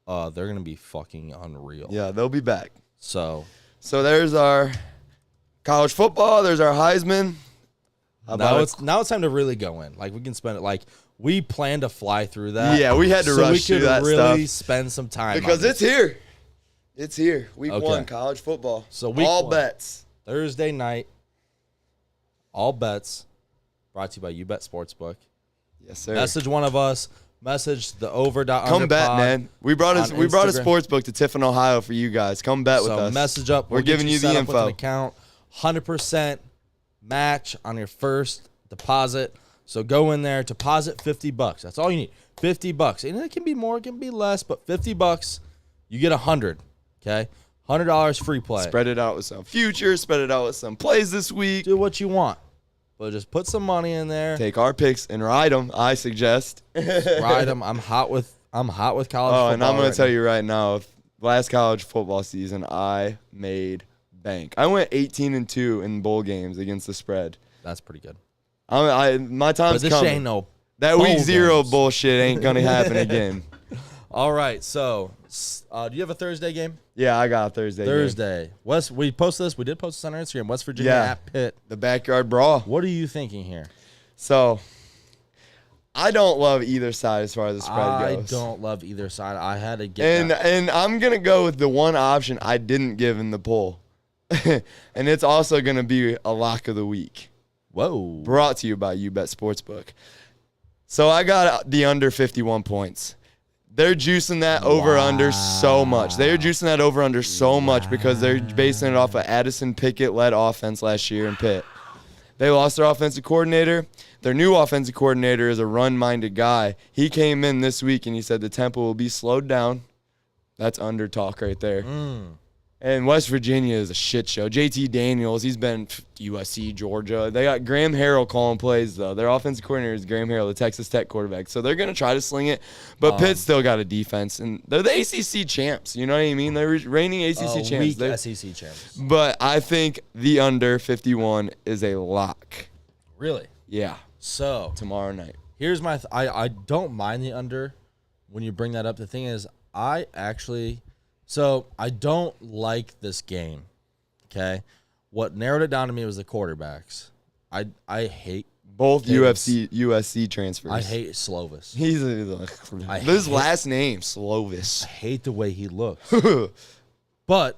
They're gonna be fucking unreal. Yeah, they'll be back. So there's our college football. There's our Heisman. now it's time to really go in. Like we can spend it. Like we plan to fly through that. Yeah, we had to so rush we through could that really stuff. spend some time Because on it's here. It's here. Week Okay. 1, college football. So week all 1. bets. Thursday night. All bets brought to you by UBet Sportsbook. Yes, sir. Message one of us. Message the over. Come bet, man. We brought a Instagram. sports book to Tiffin, Ohio for you guys. Come bet with So us. message up. We're We'll get giving you the set up with an info. account. 100% match on your first deposit. So go in there, deposit $50. That's all you need. $50. And it can be more, it can be less, but $50, you get 100. Okay? $100 free play. Spread it out with some futures. Spread it out with some plays this week. Do what you want. But just put some money in there. Take our picks and ride them, I suggest. Ride them. I'm hot with college football. Oh, and I'm going right to tell now. you right now, last college football season, I made bank. I went 18-2 in bowl games against the spread. That's pretty good. My But time's this coming. ain't no That bowl week 0 games. bullshit ain't going to happen again. All right. So, do you have a Thursday game? Yeah, I got a Thursday. game. Thursday. We posted this. We did post this on our Instagram. West Virginia Yeah. at Pitt. The backyard brawl. What are you thinking here? So, I don't love either side as far as the spread I goes. don't love either side. I had to get And that. and I'm going to go with the one option I didn't give in the poll. And it's also going to be a lock of the week. Whoa. Brought to you by UBet Sportsbook. So I got the under 51 points. They're juicing that over-under so much. They're juicing that over-under so much because they're basing it off of Addison Pickett-led offense last year in Pitt. They lost their offensive coordinator. Their new offensive coordinator is a run-minded guy. He came in this week and he said the tempo will be slowed down. That's under talk right there. And West Virginia is a shit show. JT Daniels, he's been USC, Georgia. They got Graham Harrell calling plays, though. Their offensive coordinator is Graham Harrell, the Texas Tech quarterback. So they're going to try to sling it. But Pitt still got a defense. And they're the ACC champs. You know what I mean? They're reigning ACC champs. Weak SEC champs. But I think the under 51 is a lock. Really? Yeah. So Tomorrow night. here's my I don't mind the under when you bring that up. The thing is, I don't like this game. Okay, what narrowed it down to me was the quarterbacks. I hate Both USC transfers. I hate Slovis. He's his last name, I Slovis. hate the way he looks. But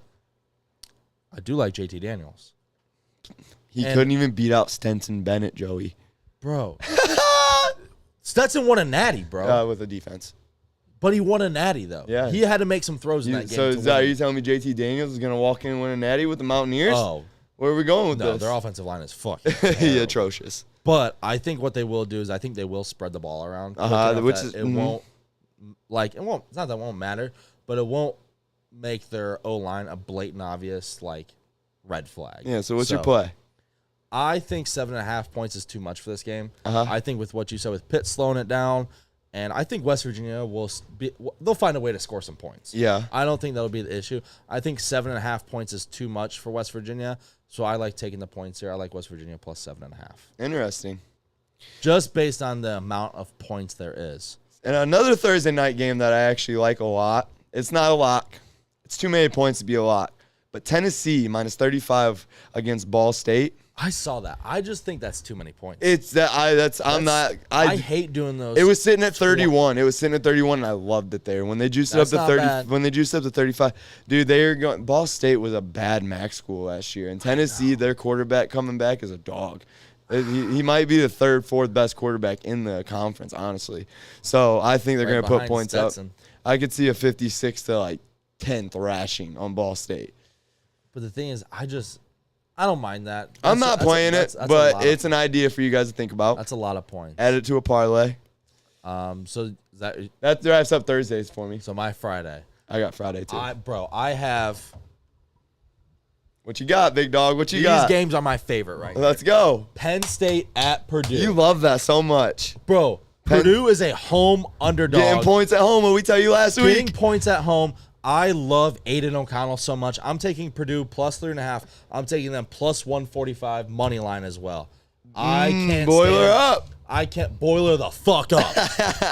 I do like JT Daniels. He couldn't even beat out Stenson Bennett, Joey. Bro. Stetson won a natty, bro. With a defense. But he won a natty, though. Yeah. He had to make some throws in that game. So are you telling me JT Daniels is going to walk in and win a natty with the Mountaineers? Oh. Where are we going with No, this? their offensive line is fucking Yeah, atrocious. But I think what they will do is I think they will spread the ball around. Which is it won't it's not that it won't matter, but it won't make their O-line a blatant obvious red flag. Yeah, so what's your play? I think 7.5 points is too much for this game. Uh-huh. I think with what you said with Pitt slowing it down, and I think West Virginia they'll find a way to score some points. Yeah. I don't think that'll be the issue. I think 7.5 points is too much for West Virginia, so I like taking the points here. I like West Virginia plus 7.5. Interesting. Just based on the amount of points there is. And another Thursday night game that I actually like a lot. It's not a lock. It's too many points to be a lock. But Tennessee minus 35 against Ball State. I saw that. I just think that's too many points. I hate doing those. It was sitting at 31. It was sitting at 31, and I loved it there. When they juiced it up to 30, when they juiced up to 35, dude, they are going. Ball State was a bad MAC school last year, and Tennessee, their quarterback coming back is a dog. He might be the third, fourth best quarterback in the conference, honestly. So I think they're going to put points up. I could see a 56 to 10 thrashing on Ball State. But the thing is, I don't mind that. I'm not playing it, but it's an idea for you guys to think about. That's a lot of points. Add it to a parlay. So that wraps up Thursdays for me. So my Friday. I got Friday too. I have. What you got, big dog? What you got? These games are my favorite right now. Let's go. Penn State at Purdue. You love that so much, bro. Purdue is a home underdog. Getting points at home. What we tell you last week? Getting points at home. I love Aiden O'Connell so much. I'm taking Purdue plus 3.5. I'm taking them plus 145 money line as well. I can't boiler up. I can't boiler the fuck up.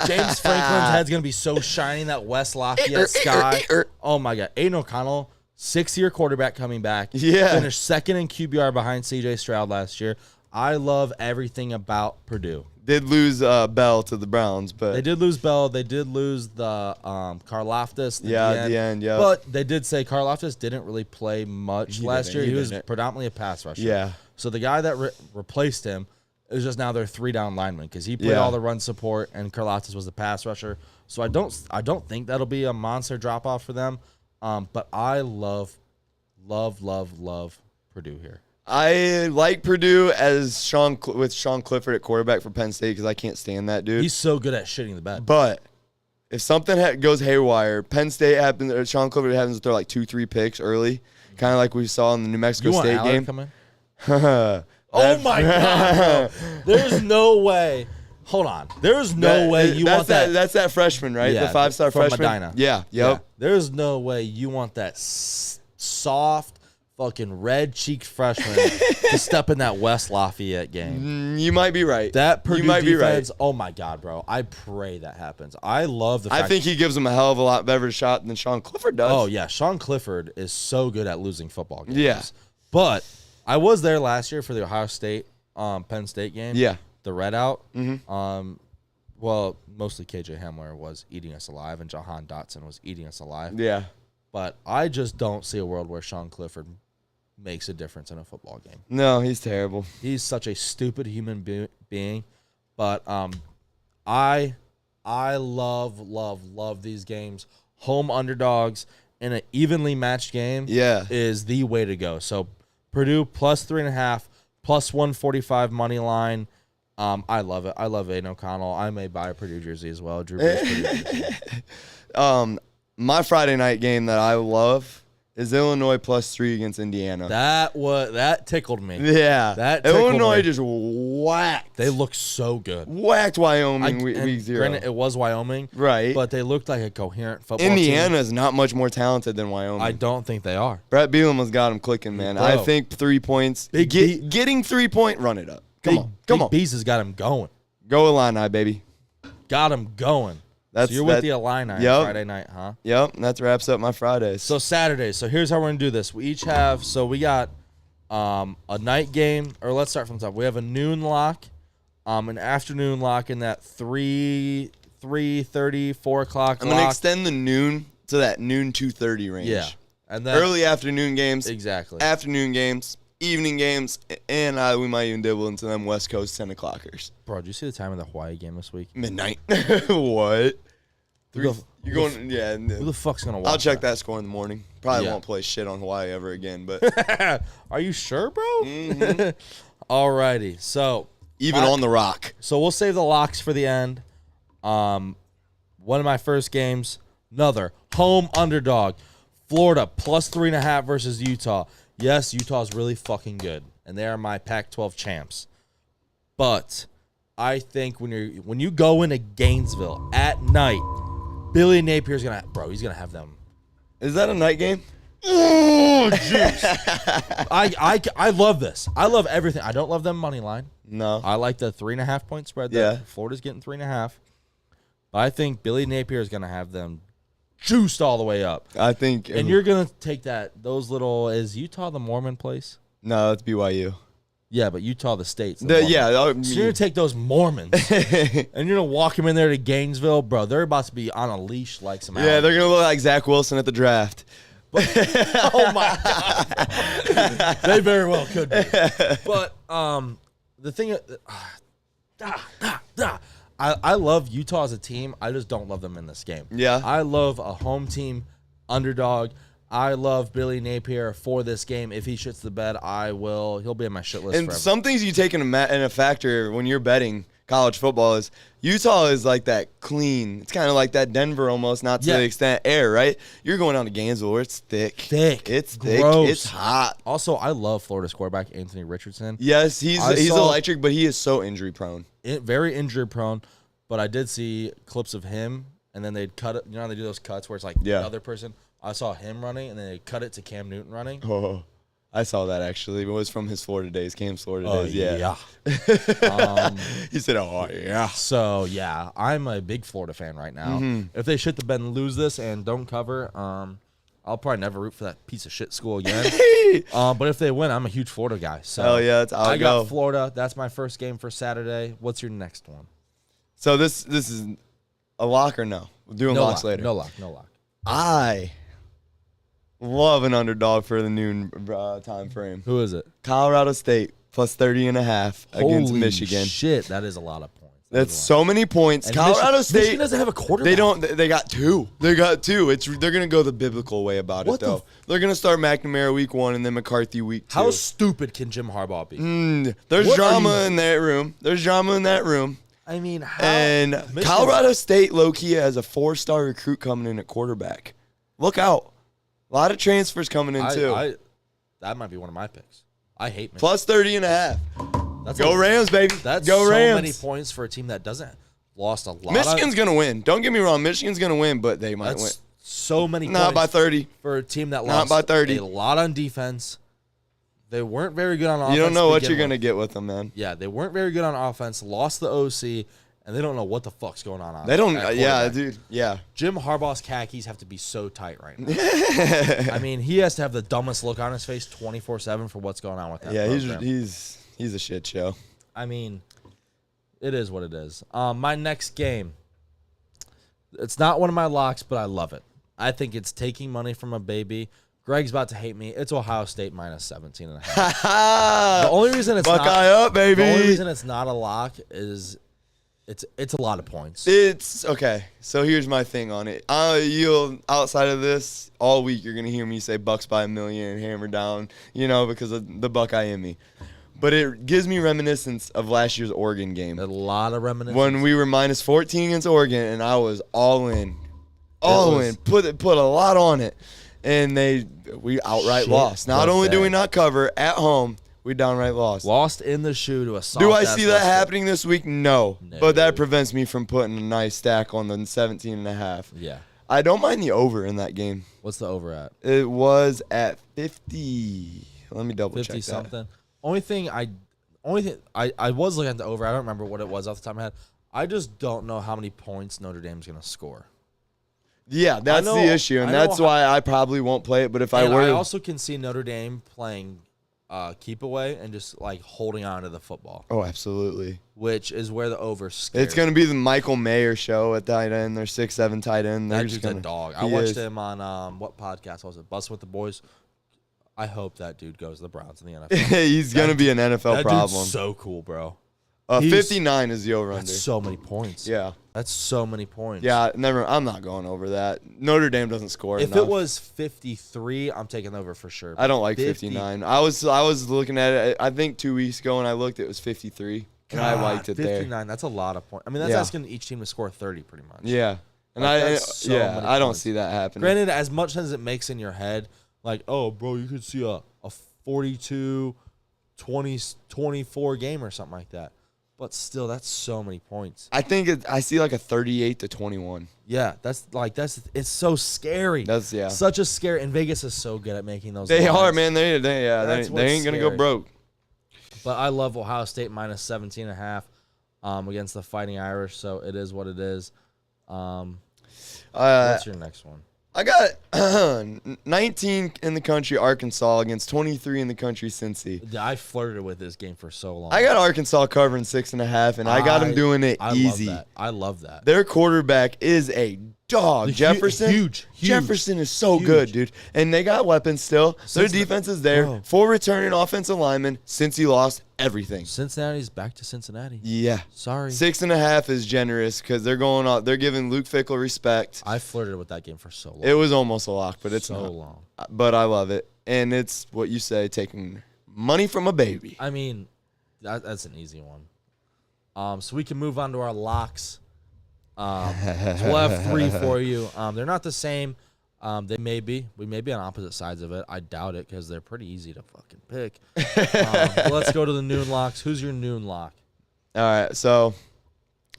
James Franklin's head's gonna be so shiny in that West Lafayette sky. Oh my god, Aiden O'Connell, 6-year quarterback coming back. Yeah, finished second in QBR behind C.J. Stroud last year. I love everything about Purdue. Did lose Bell to the Browns, but they did lose Bell. They did lose the Karlaftis. At the end, yeah. But they did say Karlaftis didn't really play much last year. He was predominantly a pass rusher. Yeah. So the guy that replaced him is just now their 3-down lineman because he played all the run support and Karlaftis was the pass rusher. So I don't think that'll be a monster drop off for them. But I love Purdue here. I like Purdue as Sean Clifford at quarterback for Penn State because I can't stand that dude. He's so good at shitting the bed. But if something goes haywire, Penn State Sean Clifford happens to throw 2-3 picks early, kind of like we saw in the New Mexico State game. Come in? Oh my god, bro. There's no way. Hold on. There's no way you want that. That's that freshman, right? Yeah, the 5-star freshman. Medina. Yeah. Yep. Yeah. There's no way you want that soft, fucking red-cheeked freshman to step in that West Lafayette game. You might be right. That Purdue you might defense, be right. Oh my god, bro. I pray that happens. I love the fact I think he gives them a hell of a lot better shot than Sean Clifford does. Oh yeah, Sean Clifford is so good at losing football games. Yeah. But I was there last year for the Ohio State Penn State game. Yeah. The red out. Mm-hmm. Well, mostly KJ Hamler was eating us alive and Jahan Dotson was eating us alive. Yeah. But I just don't see a world where Sean Clifford makes a difference in a football game. No, he's terrible. He's such a stupid human being. But I love these games. Home underdogs in an evenly matched game is the way to go. So Purdue plus 3.5, Plus 145 money line. I love it. I love Aiden O'Connell. I may buy a Purdue jersey as well. Drew Brees Purdue jersey. My Friday night game that I love is Illinois +3 against Indiana. That tickled me. Yeah. That tickled Illinois me. just whacked. They look so good. Whacked Wyoming week And 0. Granted, it was Wyoming. Right. But they looked like a coherent football Indiana's not much more talented than Wyoming. team. I don't think they are. Brett Bielema has got him clicking, man. Bro. I think 3 points. Getting 3 point, run it up. Come on. Bees has got him going. Go Illini, baby. Got him going. So you're with the Illini Friday night, huh? Yep, that wraps up my Fridays. So Saturday. So here's how we're going to do this. We each have, so we got a night game, or let's start from the top. We have a noon lock, an afternoon lock in that 3:30, 4 o'clock I'm going to extend the noon to that noon 2:30 range. Yeah. And then early afternoon games. Exactly. Afternoon games. Evening games, and we might even dibble into them West Coast 10 o'clockers. Bro, did you see the time of the Hawaii game this week? Midnight. What? You're going? Yeah. Who the fuck's going to watch I'll check that score in the morning. Probably won't play shit on Hawaii ever again, but. Are you sure, bro? Mm-hmm. Alrighty. So. Even on the rock. So we'll save the locks for the end. One of my first games, another home underdog. Florida +3.5 versus Utah. Yes, Utah's really fucking good, and they are my Pac-12 champs. But I think when you go into Gainesville at night, Billy Napier's he's gonna have them. Is that a night game? Oh, jeez. I love this. I love everything. I don't love them money line. No. I like the 3.5 point spread. Yeah. Florida's getting 3.5. But I think Billy Napier is gonna have them juiced all the way up. I think. And you're going to take is Utah the Mormon place? No, it's BYU. Yeah, but Utah the state's So you're going to take those Mormons and you're going to walk them in there to Gainesville. Bro, they're about to be on a leash like some they're going to look like Zach Wilson at the draft. Oh, my God. They very well could be. But the thing I love Utah as a team. I just don't love them in this game. Yeah. I love a home team underdog. I love Billy Napier for this game. If he shits the bed, he'll be on my shit list And forever. some things you take in a factor when you're betting college football is Utah is like that clean. It's kind of like that Denver almost, not to the extent air, right? You're going down to Gainesville where it's thick. It's thick. Gross. It's hot. Also, I love Florida's quarterback, Anthony Richardson. Yes, he's electric, but he is so injury prone. Very injury prone, but I did see clips of him, and then they'd cut it. You know how they do those cuts where it's like the other person? I saw him running, and then they cut it to Cam Newton running. Oh, I saw that actually. It was from his Florida days, Cam's Florida days. Yeah. He said, "Oh yeah." So yeah, I'm a big Florida fan right now. Mm-hmm. If they shit the bed and lose this and don't cover, I'll probably never root for that piece of shit school again. But if they win, I'm a huge Florida guy. So hell yeah, that's how I got go. Florida. That's my first game for Saturday. What's your next one? So this is a lock or no? We're doing locks later. No lock. I love an underdog for the noon time frame. Who is it? Colorado State +30.5 against Holy Michigan. Shit, that is a lot of points. That's so many points. And Colorado State. Michigan doesn't have a quarterback. They got two. They're gonna go the biblical way about it though. They're gonna start McNamara week 1 and then McCarthy week 2. How stupid can Jim Harbaugh be? There's drama in that room. I mean, how? And Colorado State low-key has a 4-star recruit coming in at quarterback. Look out. A lot of transfers coming in, too. That might be one of my picks. I hate Michigan. +30.5. Go Rams, baby. That's Go so Rams. many points for a team that doesn't lost a lot. Michigan's going to win. Don't get me wrong. Michigan's going to win, but they might win. So many Not points by 30. for a team that Not lost by 30. a lot on defense. They weren't very good on offense. You don't know what you're going to get with them, man. Yeah, they weren't very good on offense. Lost the OC, and they don't know what the fuck's going on. They don't. at Yeah, quarterback. dude. Yeah. Jim Harbaugh's khakis have to be so tight right now. I mean, he has to have the dumbest look on his face 24/7 for what's going on with that. Yeah, program. he's a shit show. I mean, it is what it is. My next game, it's not one of my locks, but I love it. I think it's taking money from a baby. Greg's about to hate me. It's Ohio State -17.5. The only reason it's Buckeye up, baby. The only reason it's not a lock is it's a lot of points. It's okay. So here's my thing on it. You'll outside of this all week, you're gonna hear me say Bucks by a million and hammer down, because of the Buckeye in me. but it gives me reminiscence of last year's Oregon game. A lot of reminiscence. When we were minus 14 against Oregon, and I was all in. All in. Put a lot on it. And we outright lost. Not only do we not cover at home, we downright lost. Lost in the shoe to a soft. Do I see that happening this week? No. No. But that prevents me from putting a nice stack on the 17.5. Yeah. I don't mind the over in that game. What's the over at? It was at 50. Let me double check 50 that. something. Only thing I was looking at the over. I don't remember what it was off the top of my head. I just don't know how many points Notre Dame's going to score. Yeah, that's the issue, and that's why I probably won't play it. But if I were, I also can see Notre Dame playing keep away and just like holding on to the football. Oh, absolutely. Which is where the over scares. It's going to be the Michael Mayer show at tight end. They're 6'7" tight end. That dude's a dog. I watched him on what podcast was it? Bustin' with the Boys. I hope that dude goes to the Browns in the NFL. He's going to be an NFL problem. Dude's so cool, bro. 59 is the over-under. That's so many points. Yeah. That's so many points. Yeah, I'm not going over that. Notre Dame doesn't score If enough. it was 53, I'm taking over for sure. I don't like 59. I was looking at it. I think 2 weeks ago when I looked, it was 53. And I liked it 59, there. that's a lot of points. I mean, that's asking each team to score 30 pretty much. Yeah. And Like, I don't see that happening. Granted, as much as it makes in your head, like, oh, bro, you could see a 42, 20, 24 game or something like that. But still, that's so many points. I think I see like a 38-21. Yeah, it's so scary. That's such a scary. And Vegas is so good at making those. They lines. are, man. They ain't gonna go broke. But I love Ohio State minus 17.5 against the Fighting Irish. So it is what it is. What's your next one? I got 19 in the country Arkansas against 23 in the country Cincy. I flirted with this game for so long. I got Arkansas covering 6.5, and I got them doing it easy. I love that. Their quarterback is a dog. Jefferson. Huge. Jefferson is so good, dude. And they got weapons still. Their defense is there. Bro. 4 returning offensive linemen since he lost everything. Cincinnati's back to Cincinnati. Yeah. Sorry. 6.5 is generous because they're going out. They're giving Luke Fickell respect. I flirted with that game for so long. It was almost a lock, but it's so not. long. But I love it. And it's what you say, taking money from a baby. I mean, that's an easy one. So we can move on to our locks. So we'll have 3 for you. They're not the same. They may be. We may be on opposite sides of it. I doubt it because they're pretty easy to fucking pick. But let's go to the noon locks. Who's your noon lock? All right, so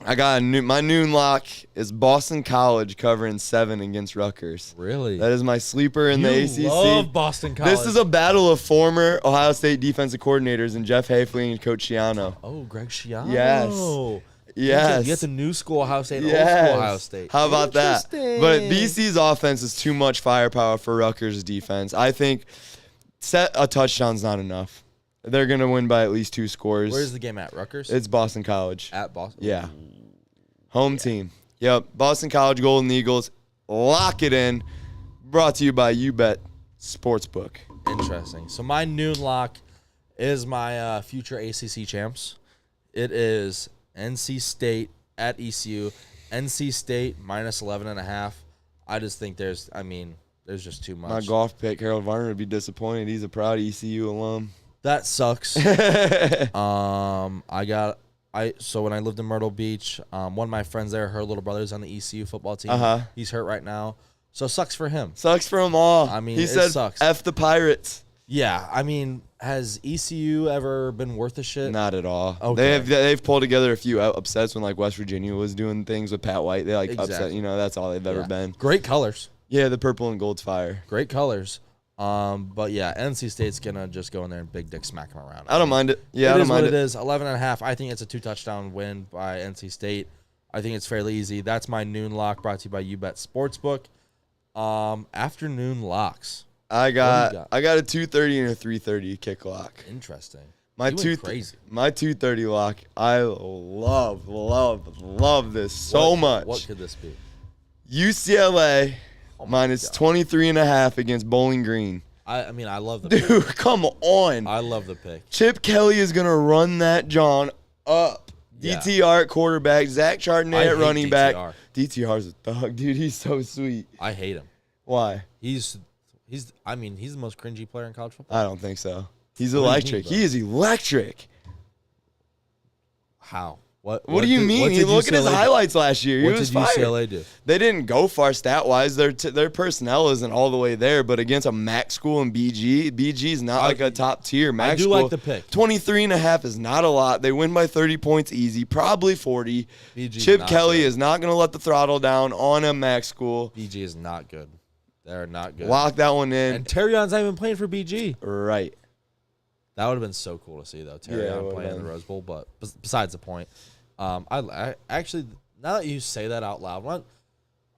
I got my noon lock is Boston College covering 7 against Rutgers. Really? That is my sleeper in the ACC. Love Boston College. This is a battle of former Ohio State defensive coordinators and Jeff Hafley and Coach Schiano. Oh, Greg Schiano. Yes. Yes. You get the new school Ohio State and old school Ohio State. How about that? But BC's offense is too much firepower for Rutgers' defense. I think set a touchdown's not enough. They're going to win by at least 2 scores. Where's the game at? Rutgers? It's Boston College. At Boston? Yeah. Home team. Yep. Boston College Golden Eagles. Lock it in. Brought to you by YouBet Sportsbook. Interesting. So my noon lock is my future ACC champs. It is NC State at ECU. NC State minus 11.5. I just think there's just too much. My golf pick, Harold Varner, would be disappointed. He's a proud ECU alum. That sucks. So when I lived in Myrtle Beach, one of my friends there, her little brother's on the ECU football team. He's hurt right now. So it sucks for him. Sucks for them all. I mean, he it said, sucks. F the Pirates. Yeah, I mean, has ECU ever been worth a shit? Not at all. Okay. They've pulled together a few upsets when like West Virginia was doing things with Pat White. They upset. That's all they've ever been. Great colors. Yeah, the purple and gold's fire. Great colors. But yeah, NC State's gonna just go in there and big dick smack them around. I don't mind it. Yeah, I don't mind it. It is 11.5. I think it's a 2-touchdown win by NC State. I think it's fairly easy. That's my noon lock, brought to you by YouBet Sportsbook. Afternoon locks. I got a 2:30 and a 3:30 kick lock. Interesting. My 2:30 lock. I love this so much. What could this be? UCLA minus 23.5 against Bowling Green. I mean, I love the pick. Dude, come on. I love the pick. Chip Kelly is gonna run that John up. Yeah. DTR at quarterback, Zach Chardonnay at running back. DTR's a thug, dude. He's so sweet. I hate him. Why? He's the most cringy player in college football. I don't think so. He's What do you mean, electric. bro? He is electric. How? What do you mean? What You did look at his UCLA do? highlights last year. He What was did fired. UCLA do? They didn't go far stat-wise. Their personnel isn't all the way there, but against a MAC school in BG's not like a top-tier MAC I do school. like the pick. 23.5 is not a lot. They win by 30 points easy, probably 40. BG's Chip not Kelly good. is not going to let the throttle down on a MAC school. BG is not good. They're not good. Lock that one in. And Terrion's not even playing for BG. Right. That would have been so cool to see, though. Yeah, it Terrion would've playing in been. the Rose Bowl. But besides the point, I actually, now that you say that out loud,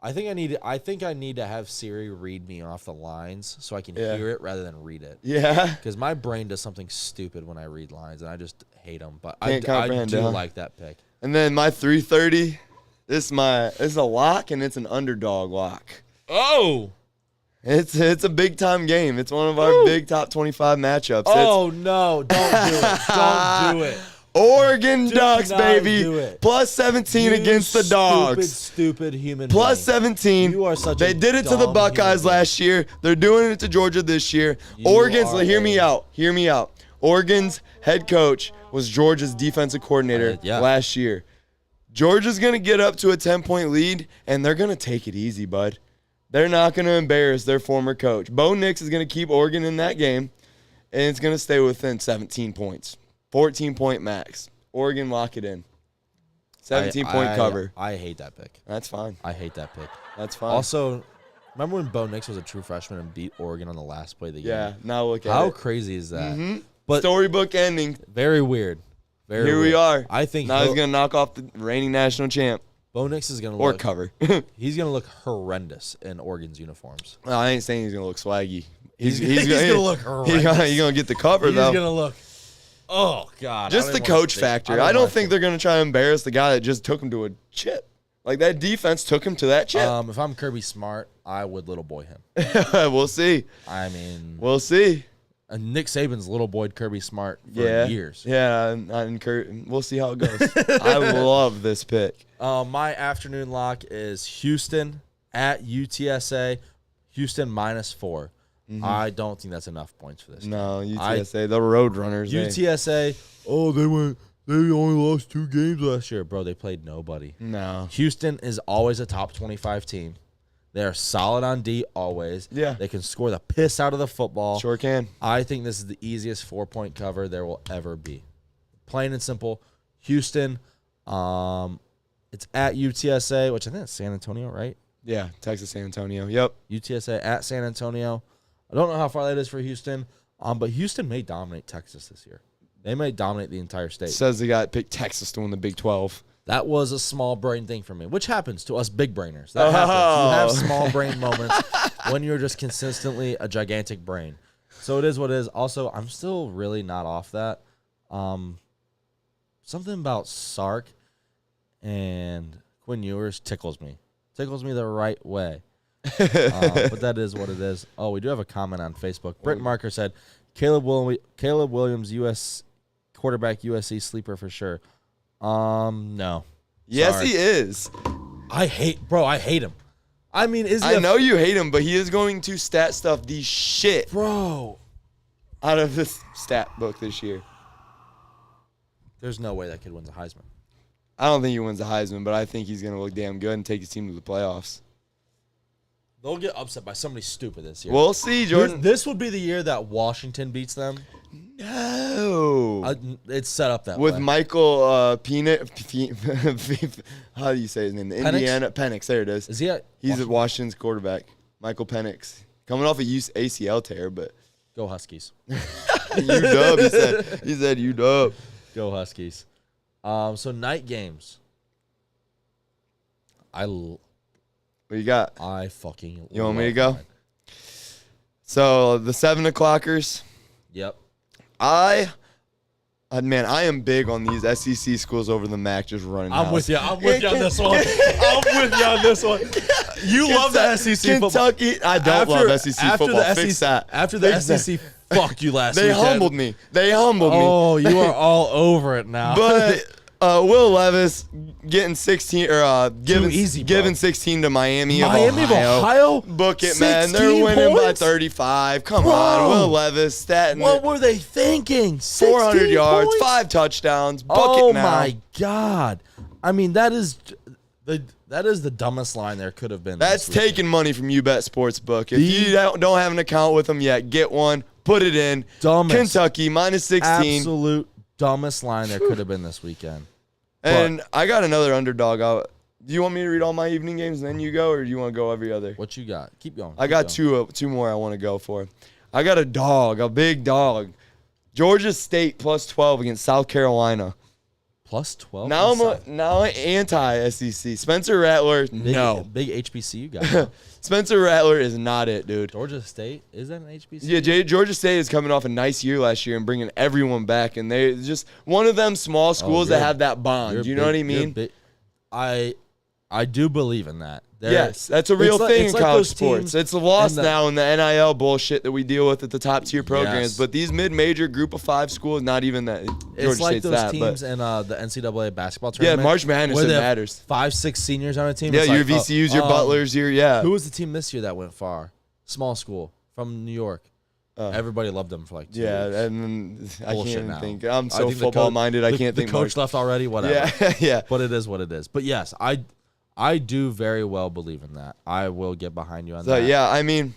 I think I need to have Siri read me off the lines so I can hear it rather than read it. Yeah. Because my brain does something stupid when I read lines, and I just hate them. But Can't I comprehend do it, huh? like that pick. And then my 330, this is a lock, and it's an underdog lock. Oh! It's a big-time game. It's one of our big top 25 matchups. Oh, no. Don't do it. Don't do it. Oregon Ducks, not baby. do it. Plus 17 against the Dogs. Stupid human Plus being. 17. You are such They a did it to the dumb Buckeyes human last year. They're doing it to Georgia this year. Oregon's, hear me out. Hear me out. Oregon's head coach was Georgia's defensive coordinator last year. Georgia's going to get up to a 10-point lead, and they're going to take it easy, bud. They're not going to embarrass their former coach. Bo Nix is going to keep Oregon in that game, and it's going to stay within 17 points. 14-point max. Oregon, lock it in. 17-point cover. I hate that pick. That's fine. I hate that pick. That's fine. Also, remember when Bo Nix was a true freshman and beat Oregon on the last play of the game? Yeah, now look at How it. crazy is that? Mm-hmm. But Storybook ending. very weird. Very Here weird. we are. I think now he's going to knock off the reigning national champ. Bo Nix is going to Or look cover. He's going to look horrendous in Oregon's uniforms. Well, I ain't saying he's going to look swaggy. He's going to look horrendous. He's going to get the cover, He's though. going to look. Oh, God. Just the coach factor. I don't think they're going to try to embarrass the guy that just took him to a chip. Like, that defense took him to that chip. If I'm Kirby Smart, I would little boy him. We'll see. I mean, We'll see. Nick Saban's little boyed Kirby Smart for years. Yeah, we'll see how it goes. I love this pick. My afternoon lock is Houston at UTSA. Houston -4. Mm-hmm. I don't think that's enough points for this. No, UTSA, the Road Runners. UTSA. They only lost 2 games last year, bro. They played nobody. No. Houston is always a top 25 team. They are solid on D always. Yeah. They can score the piss out of the football. Sure can. I think this is the easiest 4-point cover there will ever be. Plain and simple. Houston, it's at UTSA, which I think is San Antonio, right? Yeah, Texas San Antonio. Yep. UTSA at San Antonio. I don't know how far that is for Houston, but Houston may dominate Texas this year. They may dominate the entire state. Says the guy that picked Texas to win the Big 12. That was a small brain thing for me, which happens to us big brainers. That happens. You have small brain moments when you're just consistently a gigantic brain. So it is what it is. Also, I'm still really not off that. Something about Sark and Quinn Ewers tickles me. Tickles me the right way. But that is what it is. Oh, we do have a comment on Facebook. Britt Marker said, Caleb Williams, U.S. quarterback, USC sleeper for sure. No. Yes, Sorry. he is. I hate him. I mean, I know you hate him, but he is going to stat stuff the shit bro. out of this stat book this year. There's no way that kid wins a Heisman. I don't think he wins the Heisman, but I think he's going to look damn good and take his team to the playoffs. They'll get upset by somebody stupid this year. We'll see, Jordan. This would be the year that Washington beats them. No. It's set up that With way. Michael Peanut, how do you say his name? Penix? Indiana Penix. There it is. Is he at He's at Washington's quarterback. Michael Penix. Coming off a ACL tear, but Go Huskies. UW. He said UW. Go Huskies. So night games. What you got? I fucking You want me to love go? mine. So the 7 o'clockers. Yep. I am big on these SEC schools over the MAC just running. I'm house. with you. I'm with you on this one. I'm with you on this one. You love the SEC football. Kentucky. I don't love SEC football. Fix that. After the Fix that. SEC fucked you last They weekend. humbled me. They humbled me. Oh, you are all over it now. But Will Levis getting 16 or giving easy, giving 16 to Miami of Miami Ohio. of Ohio? Book it, man. They're 16 winning points? by 35. Come Bro. on, Will Levis, Staten. What were they thinking? 400 16 yards, points? 5 touchdowns. Book Oh it now. my God! I mean, that is the dumbest line there could have been. That's this weekend. taking money from You Bet Sportsbook. If you don't have an account with them yet, get one. Put it in. Dumbest. Kentucky minus 16. Absolute dumbest line there could have been this weekend. And I got another underdog. Do you want me to read all my evening games and then you go, or do you want to go every other? What you got? Keep going. I got two more I want to go for. I got a big dog. Georgia State plus 12 against South Carolina. Plus 12. Now I'm anti-SEC. Spencer Rattler, no. Big HBCU guy. Spencer Rattler is not it, dude. Georgia State, is that an HBCU? Yeah, Georgia State is coming off a nice year last year and bringing everyone back, and they just one of them small schools that have that bond. You know what I mean? I do believe in that. Yes, that's a real thing in college sports. It's lost in now in the NIL bullshit that we deal with at the top tier programs. Yes. But these mid-major group of 5 schools, not even that. Georgia It's like State's those that, teams but in the NCAA basketball yeah, tournament. March Madness where it they have matters. 5-6 seniors on a team. Yeah, It's your like, VCUs, your Butlers, Who was the team this year that went far? Small school from New York. Everybody loved them for like 2 yeah, weeks. and I can't even now. think. I'm I so think football-minded, I can't the think coach much. left already, whatever. Yeah, yeah. But it is what it is. But yes, I do very well believe in that. I will get behind you on So, that. yeah, I mean,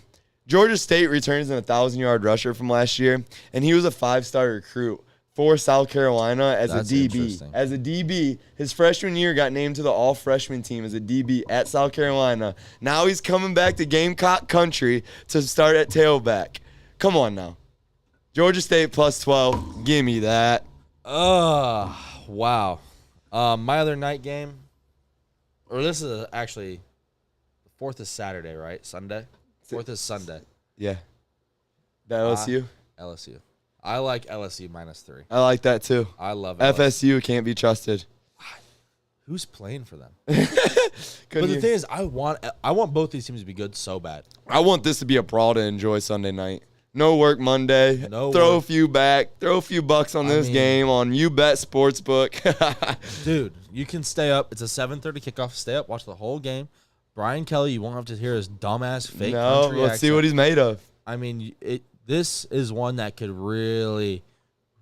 Georgia State returns an 1,000-yard rusher from last year, and he was a 5-star recruit for South Carolina as That's a DB. interesting. As a DB, his freshman year got named to the all-freshman team as a DB at South Carolina. Now he's coming back to Gamecock country to start at tailback. Come on now. Georgia State plus 12. Give me that. Wow. My other night game, or this is actually, the 4th is Saturday, right? Sunday? 4th is Sunday. Yeah. The LSU? LSU. I like LSU -3. I like that too. I love LSU. FSU can't be trusted. Who's playing for them? Couldn't But the you- thing is, I want both these teams to be good so bad. I want this to be a brawl to enjoy Sunday night. No work Monday. No throw work. a few back. Throw a few bucks on this mean- game on You Bet Sportsbook. Dude, you can stay up. It's a 7:30 kickoff. Stay up, watch the whole game. Brian Kelly, you won't have to hear his dumbass fake No, country let's see accent. what he's made of. I mean, this is one that could really,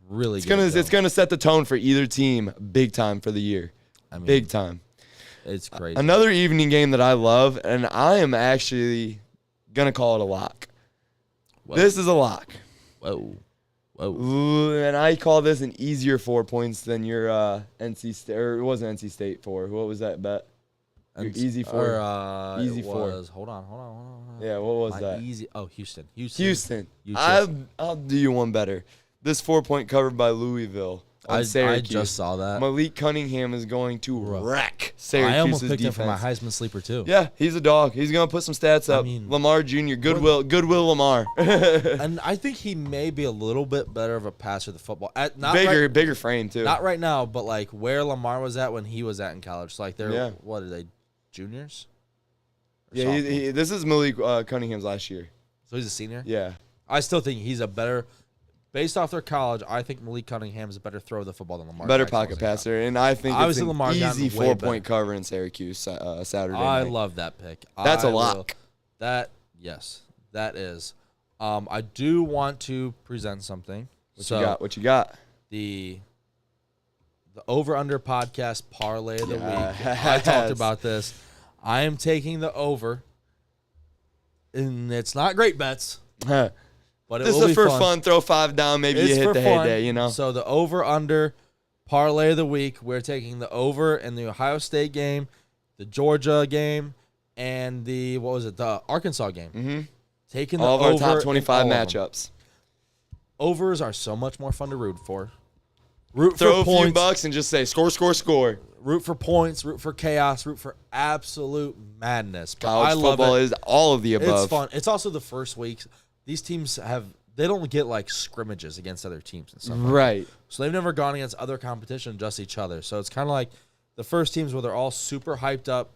really It's gonna set the tone for either team big time for the year. I mean, Big time. It's crazy. Another evening game that I love, and I am actually gonna call it a lock. Whoa. This is a lock. Whoa. Ooh, and I call this an easier 4 points than your NC State, or it wasn't NC State 4. What was that bet? Your easy 4. Easy it 4. was, hold on. Yeah, what was My that? Easy. Oh, Houston. Houston. Houston. I'll do you one better. This 4-point covered by Louisville on I Syracuse. just saw that. Malik Cunningham is going to wreck Syracuse's I almost picked him defense. for my Heisman sleeper too. Yeah, he's a dog. He's going to put some stats up. mean, Lamar Jr., Goodwill Lamar. And I think he may be a little bit better of a passer than football. Bigger frame, too. Not right now, but like where Lamar was at when he was at in college. So like they're Yeah. what are they, juniors? Or Yeah, sophomores? this is Malik Cunningham's last year. So he's a senior. Yeah. I still think he's a better, based off their college. I think Malik Cunningham is a better thrower of the football than Lamar. Better Jackson was pocket in college. passer, and I think it's Obviously, an Lamar gotten easy way 4-point cover in Syracuse Saturday I night. love that pick. That's a I will- lock. Yes, that is. I do want to present something. What you got? The over-under podcast parlay of the week. I Yes. talked about this. I am taking the over, and it's not great bets, but it This will is be for fun. fun. Throw 5 down. Maybe It's you hit for the fun. heyday, you know? So the over-under parlay of the week, we're taking the over in the Ohio State game, the Georgia game, and the Arkansas game. Mm-hmm. Taking the All of our over top in 25 all of them. matchups. Overs are so much more fun to root for. Root Throw for a few points. bucks and just say, score. Root for points. Root for chaos. Root for absolute madness. But I College love football it. is all of the above. It's fun. It's also the first week. These teams they don't get like scrimmages against other teams and stuff. like that. Right. So they've never gone against other competition, just each other. So it's kind of like the first teams where they're all super hyped up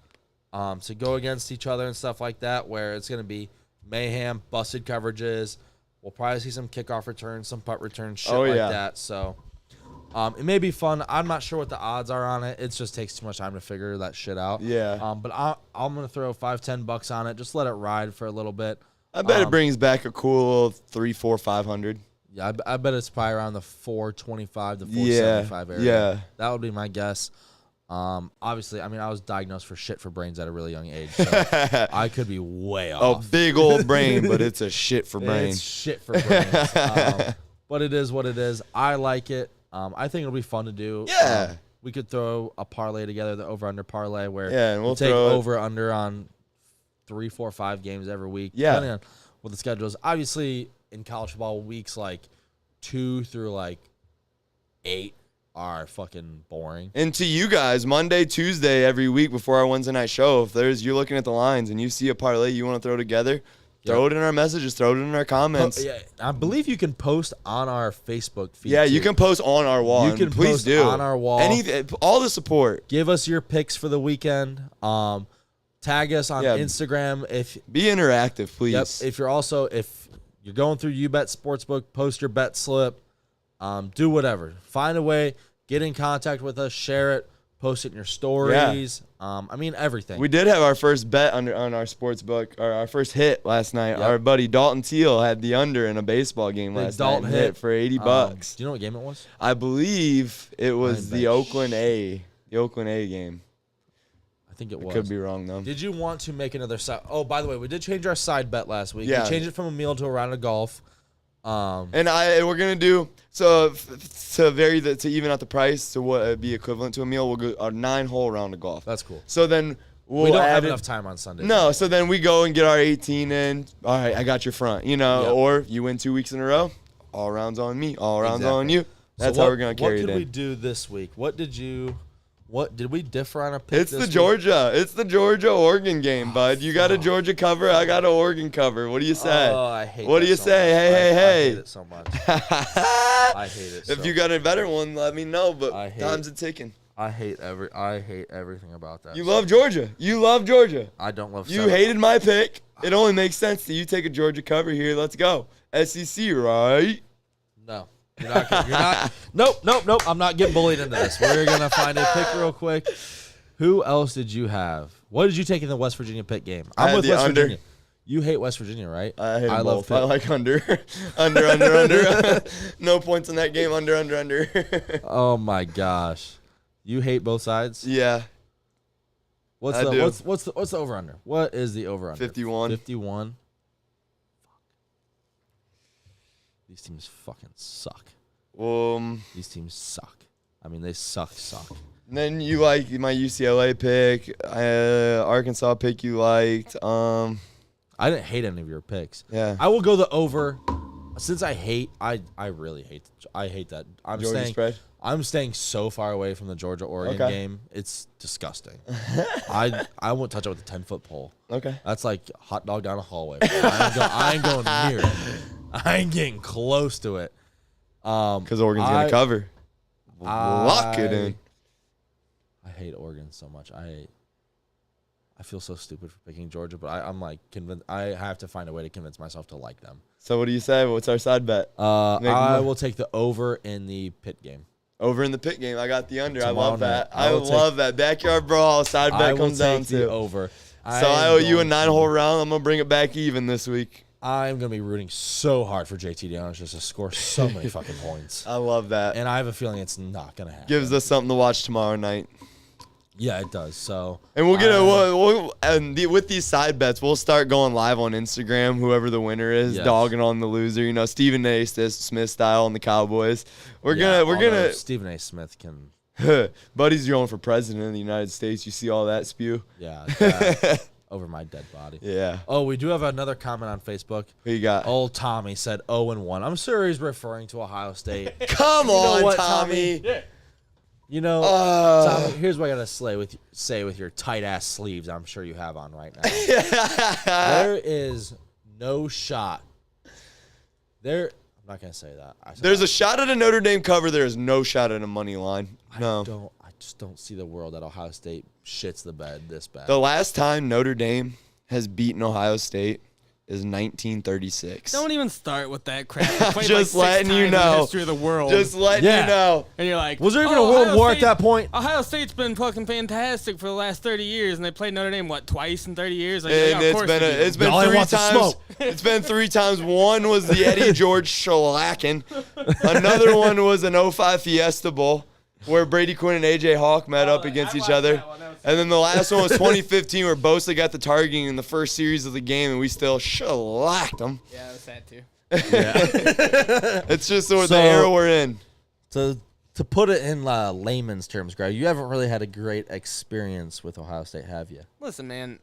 to go against each other and stuff like that, where it's going to be mayhem, busted coverages. We'll probably see some kickoff returns, some punt returns, shit like yeah. that. So It may be fun. I'm not sure what the odds are on it. It just takes too much time to figure that shit out. Yeah. But I'm gonna throw $5-10 on it. Just let it ride for a little bit. I bet it brings back a cool 300, 400, 500. Yeah, I bet it's probably around the 425 to 475 area. Yeah. That would be my guess. Obviously, I mean, I was diagnosed for shit for brains at a really young age, so I could be way A off. big old brain, but it's a shit for brains. It's shit for brains. But it is what it is. I like it. I think it'll be fun to do. Yeah. We could throw a parlay together, the over-under parlay, where And we'll take throw over-under on 3, 4, 5 games every week, depending on what the schedule is. Obviously, in college football, weeks like 2 through like 8 are fucking boring. And to you guys, Monday, Tuesday, every week before our Wednesday night show, if you're looking at the lines and you see a parlay you want to throw together, throw it in our messages, throw it in our comments. Yeah, I believe you can post on our Facebook feed. Yeah, you too. can post on our wall. You can please post do on our wall. All the support. Give us your picks for the weekend. Tag us on Instagram if be interactive, please. Yep. If you're going through YouBet Sportsbook, post your bet slip. Do whatever. Find a way. Get in contact with us. Share it. Post it in your stories. I mean, everything. We did have our first bet on our sports book, or our first hit last night. Yep. Our buddy Dalton Teal had the under in a baseball game last night. Dalton Hit for $80. Do you know what game it was? I believe it was the Oakland A game. I think it was. Could be wrong though. Did you want to make another side? Oh, by the way, we did change our side bet last week. Yeah. We changed it from a meal to a round of golf. And we're gonna do to even out the price to what would be equivalent to a meal. We'll go a 9-hole round of golf. That's cool. So then We don't have add enough time on Sunday. No, so then we go and get our 18 in. All right, I got your front. Yep. Or you win 2 weeks in a row. All rounds on me. All rounds on you. That's how we're gonna carry it in. What could we do this week? What did we differ on a pick? It's this the week? Georgia. It's the Georgia-Oregon game, bud. You got a Georgia cover. I got an Oregon cover. What do you say? Oh, I hate. What do you so say? much. Hey. I hate it so much. I hate it. If you got a better one, let me know. But I hate- time's a ticking. I hate everything about that. You love Georgia. You love Georgia. I don't love. You hated my pick. It only makes sense that you take a Georgia cover here. Let's go. SEC, right? No. You're not. Nope. I'm not getting bullied into this. We're gonna find a pick real quick. Who else did you have? What did you take in the West Virginia Pitt game? I'm with West Virginia. You hate West Virginia, right? I hate them love both. I like under. under. No points in that game. Under. Oh my gosh, you hate both sides. Yeah. What's I do. the over under? What is the over under? 51. 51. Fuck. These teams fucking suck. These teams suck. I mean, they suck. And then you like my UCLA pick, Arkansas pick you liked. I didn't hate any of your picks. Yeah. I will go the over. Since I really hate. I hate that. Georgia spread. I'm staying so far away from the Georgia-Oregon game. It's disgusting. I won't touch it with a 10-foot pole. Okay. That's like hot dog down a hallway. I ain't going near it. I ain't getting close to it. Because Oregon's going to cover. Lock it in. I hate Oregon so much. I feel so stupid for picking Georgia, but I'm like convinced. I have to find a way to convince myself to like them. So what do you say? What's our side bet? I will take the over in the Pitt game. Over in the Pitt game. I got the under. Tomorrow I love that. night. I love that. Backyard brawl. Side bet comes down to the over. So I owe you a 9-hole round. I'm going to bring it back even this week. I'm going to be rooting so hard for JT Downs just to score so many fucking points. I love that. And I have a feeling it's not going to happen. Gives us something to watch tomorrow night. Yeah, it does. So, and we'll get with these side bets, we'll start going live on Instagram. Whoever the winner is, dogging on the loser. Stephen A. Smith style on the Cowboys. We're gonna. Stephen A. Smith can. Buddy's going for president of the United States. You see all that spew? Yeah. Over my dead body. Yeah. Oh, we do have another comment on Facebook. Who you got? Old Tommy said 0-1. I'm sure he's referring to Ohio State. Come on, Tommy. Yeah. Tommy, here's what I gotta say with your tight ass sleeves. I'm sure you have on right now. There is no shot. I'm not gonna say that. There's a shot at a Notre Dame cover. There is no shot at a money line. No. I just don't see the world that Ohio State shits the bed this bad. The last time Notre Dame has beaten Ohio State is 1936. Don't even start with that crap. They played Just like letting 6 you times in the know. history of the world. Just letting Yeah. you know. And you're like, Was there even a "Oh, World Ohio War at State- that point? Ohio State's been fucking fantastic for the last 30 years, and they played Notre Dame, what, twice in 30 years? Like, yeah, And of it's course been they do. it's been All he 3 wants is times. smoke. It's been 3 times. One was the Eddie George shellacking. Another one was an 05 Fiesta Bowl where Brady Quinn and AJ Hawk met up against I each watched other. that one. That was And then the last one was 2015 where Bosa got the targeting in the first series of the game and we still shellacked them. Yeah, that was sad too. It's just sort of So- the era we're in. To put it in layman's terms, Greg, you haven't really had a great experience with Ohio State, have you? Listen, man.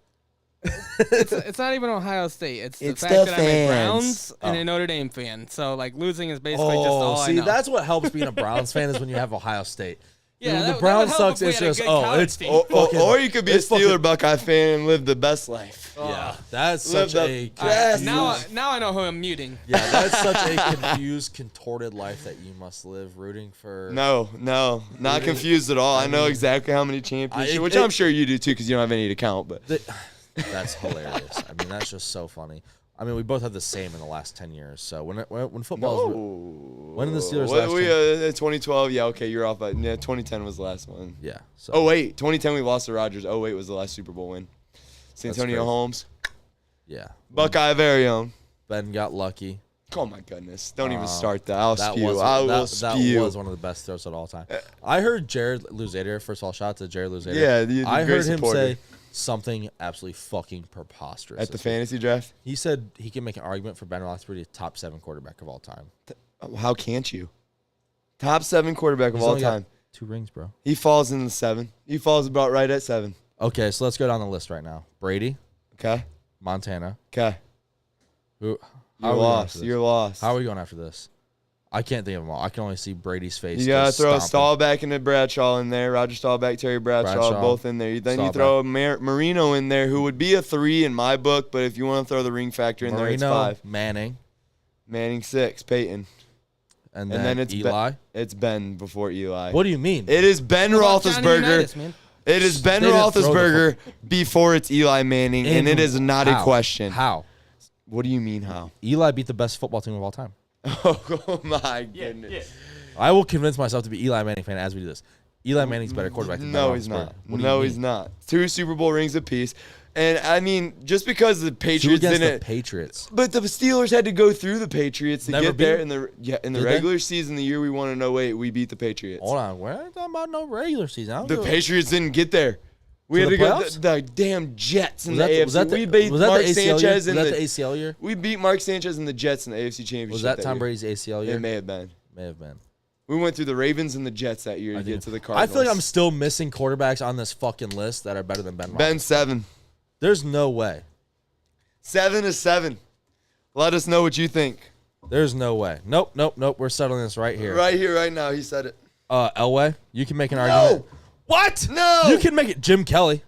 It's not even Ohio State. It's the It's fact the that I'm a fans. Browns and a Notre Dame fan. So, like, losing is basically just all I see, know. that's what helps being a Browns fan is when you have Ohio State. Yeah, When that- the that Browns would help sucks. if we It's had a just good oh, college it's team. Or you could be a it's fucking- Steeler Buckeye fan and live the best life. yeah. That's Live such the a best Now I know who I'm muting. yeah. That's such a confused, contorted life that you must live, rooting for. No, not confused at all. I know exactly how many championships, which I'm sure you do too, because you don't have any to count. But That's hilarious. I mean, that's just so funny. I mean, we both have the same in the last 10 years. So when football when did the Steelers last? we 2012? Yeah, okay, you're off. But yeah, 2010 was the last one. Yeah. So, Oh wait, 2010 we lost to Rodgers. 08 was the last Super Bowl win. That's Antonio crazy. Holmes, yeah. Buckeye very own. Ben got lucky. Oh my goodness! Don't even start that. I'll That spew. was I will that spew. was one of the best throws of all time. I heard Jared Luzader. First of all, shout out to Jared Luzader. Yeah, the I great heard him supporter. say something absolutely fucking preposterous At the this week. fantasy draft. He said he can make an argument for Ben Roethlisberger, top 7 quarterback of all time. How can't you? Top 7 quarterback of He's all only got time. 2 rings, bro. He falls in the 7. He falls about right at 7. Okay, so let's go down the list right now. Brady, Okay. Montana. Okay. Who? how You're are we going lost. after this? You're lost. How are we going after this? I can't think of them all. I can only see Brady's face. You gotta just throw stomping. Staubach and Bradshaw in there. Roger Staubach, Terry Bradshaw, both in there. Then you Staubach. throw Marino in there, who would be a 3 in my book. But if you want to throw the ring factor in there, it's Marino, 5. Manning, Manning 6, Peyton, and and then it's Eli. It's Ben before Eli. What do you mean? It is Ben What about Johnny Roethlisberger. Unitas, man? It is Ben They didn't throw the Roethlisberger before it's Eli Manning, and it is not a How? question. How? What do you mean how? Eli beat the best football team of all time. Oh my goodness. I will convince myself to be Eli Manning fan as we do this. Eli Manning's a better quarterback than No, Ben he's Roethlisberger. not. What do you No, mean? he's not. 2 Super Bowl rings apiece. And I mean, just because the Two Patriots against the didn't, Patriots. but the Steelers had to go through the Patriots to Never get there beat in the Did they? regular season. The year we won in 08, we beat the Patriots. Hold on, we're not talking about no regular season. I don't The give a- Patriots didn't get there. We To had the to go playoffs? the damn Jets in was the that, AFC. was that the, we beat was that Mark the ACL year? Sanchez Was in that the, the ACL year? We beat Mark Sanchez and the Jets in the AFC Championship. Was that Tom year. Brady's ACL year? It may have been. May have been. We went through the Ravens and the Jets that year to get to the I Cardinals. feel like I'm still missing quarterbacks on this fucking list that are better than Ben Roethlisberger. Ben 7. There's no way. 7 is 7. Let us know what you think. There's no way. Nope. We're settling this right here. Right here, right now. He said it. Elway, you can make an argument. What? No. You can make it. Jim Kelly.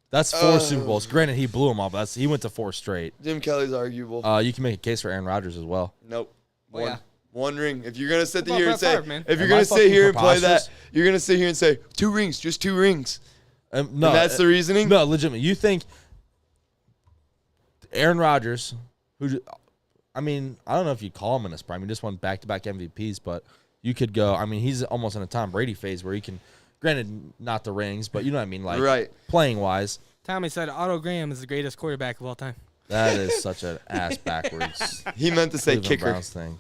That's 4 Super Bowls. Granted, he blew them all, but he went to 4 straight. Jim Kelly's arguable. You can make a case for Aaron Rodgers as well. Nope. Well, yeah. One ring. If you're gonna sit What here about and say, Brett Favre, man? if you're Am gonna I sit fucking here and play that, preposterous? you're gonna sit here and say 2 rings, just 2 rings. No, And that's the reasoning. No, legitimately. You think Aaron Rodgers, who, I mean, I don't know if you call him in his prime. He just won back-to-back MVPs, but you could go. I mean, he's almost in a Tom Brady phase where he can, granted, not the rings, but you know what I mean, like Right. playing wise. Tommy said Otto Graham is the greatest quarterback of all time. That is such an ass backwards He meant to say Cleveland kicker. Browns thing.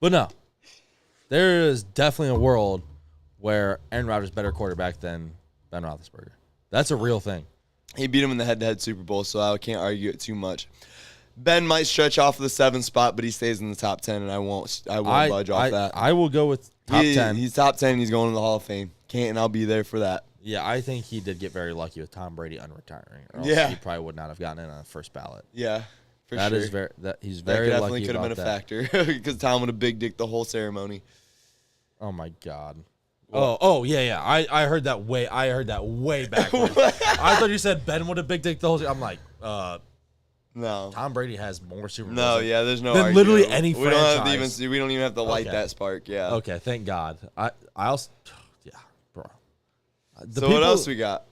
But no, there is definitely a world where Aaron Rodgers is a better quarterback than Ben Roethlisberger. That's a real thing. He beat him in the head-to-head Super Bowl, so I can't argue it too much. Ben might stretch off of the 7th spot, but he stays in the top 10, and I won't budge off that. I will go with top 10. He's top 10. He's going to the Hall of Fame. And I'll be there for that. Yeah, I think he did get very lucky with Tom Brady unretiring. Or else Yeah. he probably would not have gotten in on the first ballot. Yeah, for That sure. is he's That very definitely lucky could have about been a that. factor because Tom would have big dicked the whole ceremony. Oh my God. Yeah. I heard that way. I heard that way backwards. I thought you said Ben would have big dick the whole. I'm like, No. Tom Brady has more Super Bowls. No, yeah, there's no Then argument. literally any we don't have to franchise. even we don't even have to light Okay. that spark. Yeah. Okay, thank God. I also, yeah, bro. So what else we got?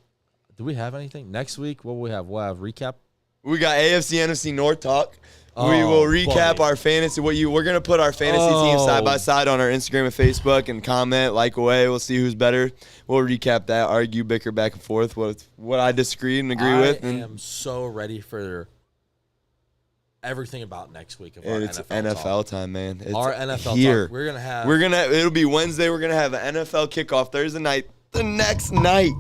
Do we have anything next week? What will we have? We'll have recap. We got AFC, NFC North talk. Oh, we will recap boy. our fantasy. We're gonna put our fantasy team side by side on our Instagram and Facebook and comment, like away. We'll see who's better. We'll recap that, argue, bicker back and forth. What I disagree and agree with. I am so ready for everything about next week of our And it's NFL NFL talk. time, man. It's Our NFL here. talk. We're gonna have. It'll be Wednesday. We're gonna have an NFL kickoff Thursday night. The next night.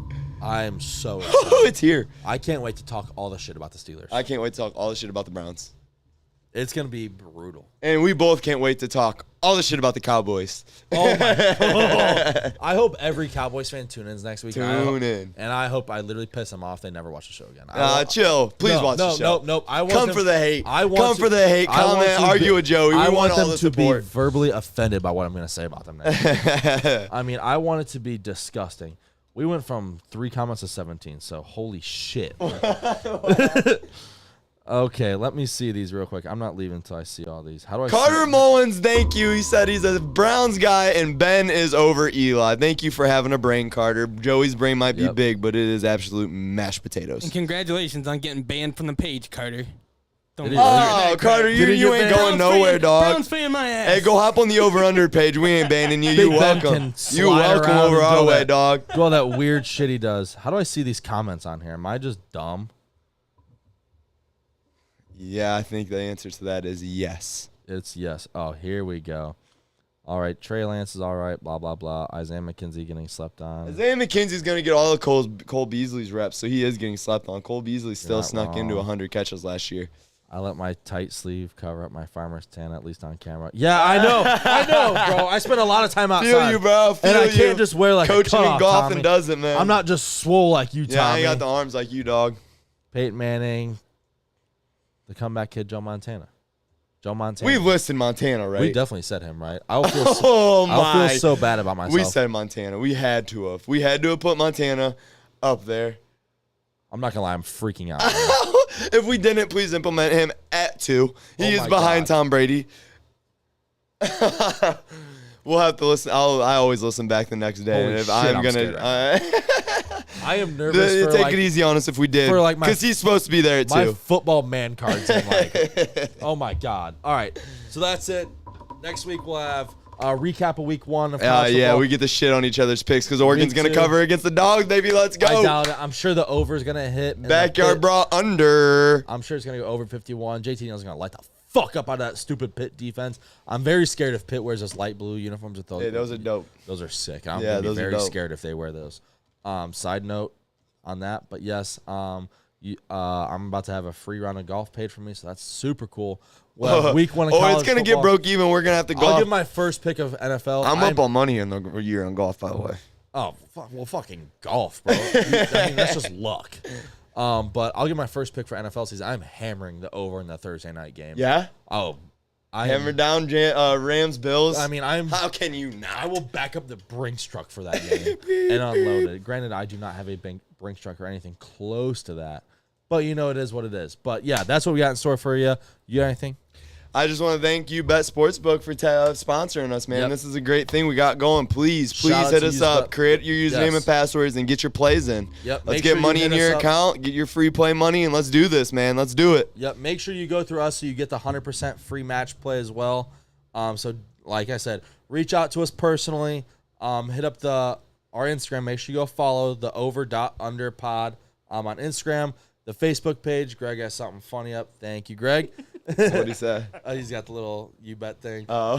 I am so excited. It's here. I can't wait to talk all the shit about the Steelers. I can't wait to talk all the shit about the Browns. It's gonna be brutal. And we both can't wait to talk all the shit about the Cowboys. Oh my! I hope every Cowboys fan tune in next week. Tune in. And I hope I literally piss them off. They never watch the show again. Chill. Please watch the show. No. I want Come them, for the hate. I want Come to, for the hate. I want Comment. to Argue be- with Joey. We I want all them the to be support. verbally offended by what I'm going to say about them next week. I mean, I want it to be disgusting. We went from 3 comments to 17, so holy shit. Okay, let me see these real quick. I'm not leaving until I see all these. How do I Carter see Mullins, thank you. He said he's a Browns guy, and Ben is over Eli. Thank you for having a brain, Carter. Joey's brain might be Yep. big, but it is absolute mashed potatoes. And congratulations on getting banned from the page, Carter. Don't Did he worry really? about Oh, that, Carter, Greg. you Did he get ain't banned? going Browns nowhere, fan- dog. Browns fan my ass. Hey, go hop on the over-under page. We ain't banning you. Big You Ben welcome. can You slide welcome around over and our do way, that. dog. do all that weird shit he does? How do I see these comments on here? Am I just dumb? Yeah, I think the answer to that is yes. It's yes. Oh, here we go. All right, Trey Lance is all right, blah, blah, blah. Isaiah McKenzie getting slept on. Isaiah McKenzie's going to get all of Cole Beasley's reps, so he is getting slept on. Cole Beasley still not snuck into wrong. 100 catches last year. I let my tight sleeve cover up my farmer's tan, at least on camera. Yeah, I know, bro. I spent a lot of time outside. Feel you, bro. Feel and I you. can't just wear like Coaching a and cutoff, golfing Tommy. does it, man. I'm not just swole like you, Tommy. Yeah, I ain't got the arms like you, dog. Peyton Manning, the comeback kid, Joe Montana. We've listed Montana, right? We definitely said him, right? I'll feel Oh, I'll my. feel so bad about myself. We said Montana. We had to have. We had to have put Montana up there. I'm not gonna lie, I'm freaking out. If we didn't, please implement him at 2. He Oh is my behind God. Tom Brady. We'll have to listen. I always listen back the next day. Holy And if shit, I'm I'm scared gonna I am nervous for take like it easy on us if we did, for, like, my- because he's supposed to be there at my 2. football man cards. And like, oh my god! All right, so that's it. Next week we'll have a recap of week 1 of college Yeah, football. we get the shit on each other's picks because Oregon's Week gonna 2. cover against the Dogs, baby. Let's go. I doubt it. I'm sure the over is gonna hit. and the Backyard Pitt- brawl under. I'm sure it's gonna go over 51. JT Neal's gonna light the fuck up out of that stupid Pitt defense. I'm very scared if Pitt wears those light blue uniforms with those. Hey, those are dope. Those are sick. I'm Yeah, gonna be those are very dope. scared if they wear those. Side note on that, but yes, I'm about to have a free round of golf paid for me, so that's super cool. We'll have week 1 of college it's gonna football. get broke even. We're gonna have to I'll golf. give my first pick of NFL. I'm up on money in the year on golf, by the way. Oh, fucking golf, bro. I mean, that's just luck. But I'll give my first pick for NFL season. I'm hammering the over in the Thursday night game. Yeah. Oh, I Hammer am, down Rams Bills. I mean, How can you not? I will back up the Brinks truck for that game and unload it. Granted, I do not have a Brinks truck or anything close to that, but you know it is what it is. But yeah, that's what we got in store for you. You got anything? I just want to thank you, Bet Sportsbook, for sponsoring us, man. Yep. This is a great thing we got going. Please Shout out hit to us you, up. Bet. Create your username Yes. and passwords and get your plays in. Yep. Let's Make get sure you money hit in us your up. account. Get your free play money, and let's do this, man. Let's do it. Yep. Make sure you go through us so you get the 100% free match play as well. So like I said, reach out to us personally. Hit up our Instagram. Make sure you go follow the over.under pod on Instagram. The Facebook page. Greg has something funny up. Thank you, Greg. What'd he say? He's got the little you bet thing. Oh.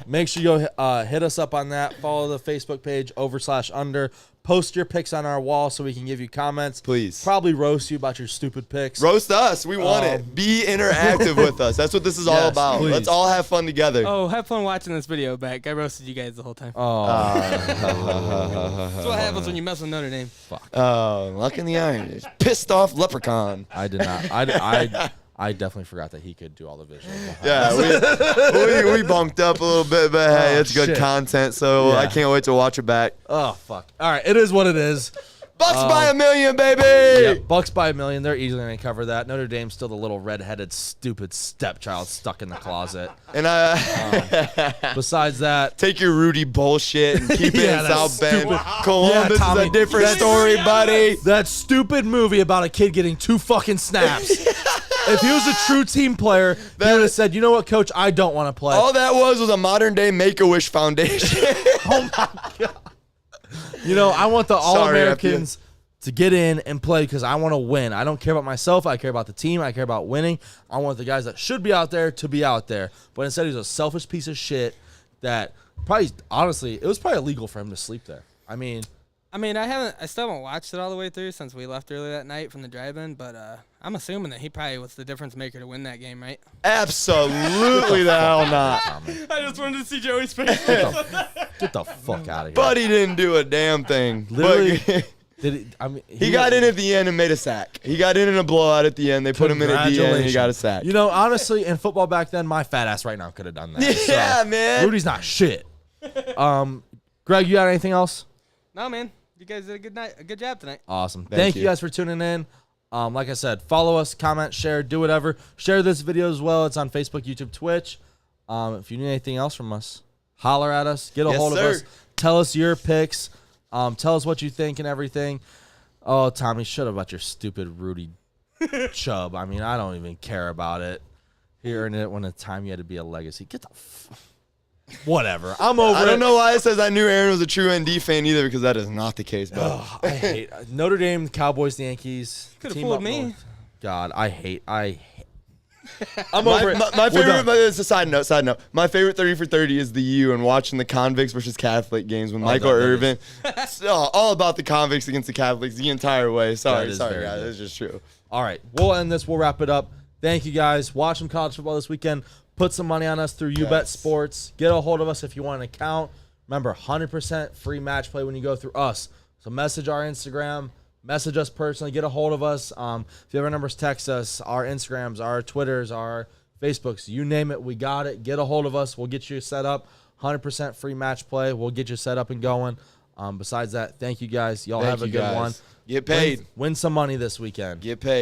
Make sure you go hit us up on that. Follow the Facebook page over/under. Post your picks on our wall so we can give you comments. Please. Probably roast you about your stupid picks. Roast us. We want it. Be interactive with us. That's what this is all Yes, about. please. Let's all have fun together. Oh, have fun watching this video back. I roasted you guys the whole time. Oh, That's what happens when you mess with Notre Dame. Oh, luck in the iron. Pissed off leprechaun. I did not. I definitely forgot that he could do all the visuals. Yeah, we bumped up a little bit, but hey, Oh, it's good shit. content, so Yeah. I can't wait to watch it back. Oh, fuck. All right. It is what it is. Bucks by $1 million, baby. Yeah, Bucks by $1 million. They're easily going to cover that. Notre Dame's still the little redheaded, stupid stepchild stuck in the closet. And Besides that, take your Rudy bullshit and keep it in South Bend. Wow. Columbus Tommy, is a different story, buddy. That stupid movie about a kid getting 2 fucking snaps. If he was a true team player, he would have said, you know what, coach, I don't want to play. All that was a modern-day Make-A-Wish Foundation. Oh, my God. You know, I want the All-Americans to get in and play because I want to win. I don't care about myself. I care about the team. I care about winning. I want the guys that should be out there to be out there. But instead, he's a selfish piece of shit that probably, honestly, it was probably illegal for him to sleep there. I mean, I still haven't watched it all the way through since we left early that night from the drive-in, but I'm assuming that he probably was the difference maker to win that game, right? Absolutely the hell not. I just wanted to see Joey's face. Get the fuck out of here. Buddy didn't do a damn thing. Literally, But he got in at the end and made a sack. He got in a blowout at the end. They put him in at the end and he got a sack. You know, honestly, in football back then, my fat ass right now could have done that. Yeah, so, man. Rudy's not shit. Greg, you got anything else? No, man. You guys did a good job tonight. Awesome. Thank you guys for tuning in. Like I said, follow us, comment, share, do whatever. Share this video as well. It's on Facebook, YouTube, Twitch. If you need anything else from us, holler at us. Get a hold of us. Tell us your picks. Tell us what you think and everything. Oh, Tommy, shut up about your stupid Rudy Chubb. I mean, I don't even care about it. Hearing it when the time you had to be a legacy. Get the whatever. I'm over it. I don't know why it says I knew Aaron was a true ND fan either, because that is not the case, bro. I hate Notre Dame, Cowboys, the Yankees. Could have fooled me. God, I hate. I'm over it. My favorite, it's a side note. My favorite 30 for 30 is the U and watching the Convicts versus Catholic games when Michael Irvin. All about the Convicts against the Catholics the entire way. Sorry, guys. Good. It's just true. All right, we'll end this. We'll wrap it up. Thank you guys. Watch some college football this weekend. Put some money on us through UBet Sports. Get a hold of us if you want an account. Remember, 100% free match play when you go through us. So message our Instagram. Message us personally. Get a hold of us. If you have our numbers, text us. Our Instagrams, our Twitters, our Facebooks. You name it, we got it. Get a hold of us. We'll get you set up. 100% free match play. We'll get you set up and going. Besides that, thank you guys. Y'all have a good one. Get paid. Win some money this weekend. Get paid.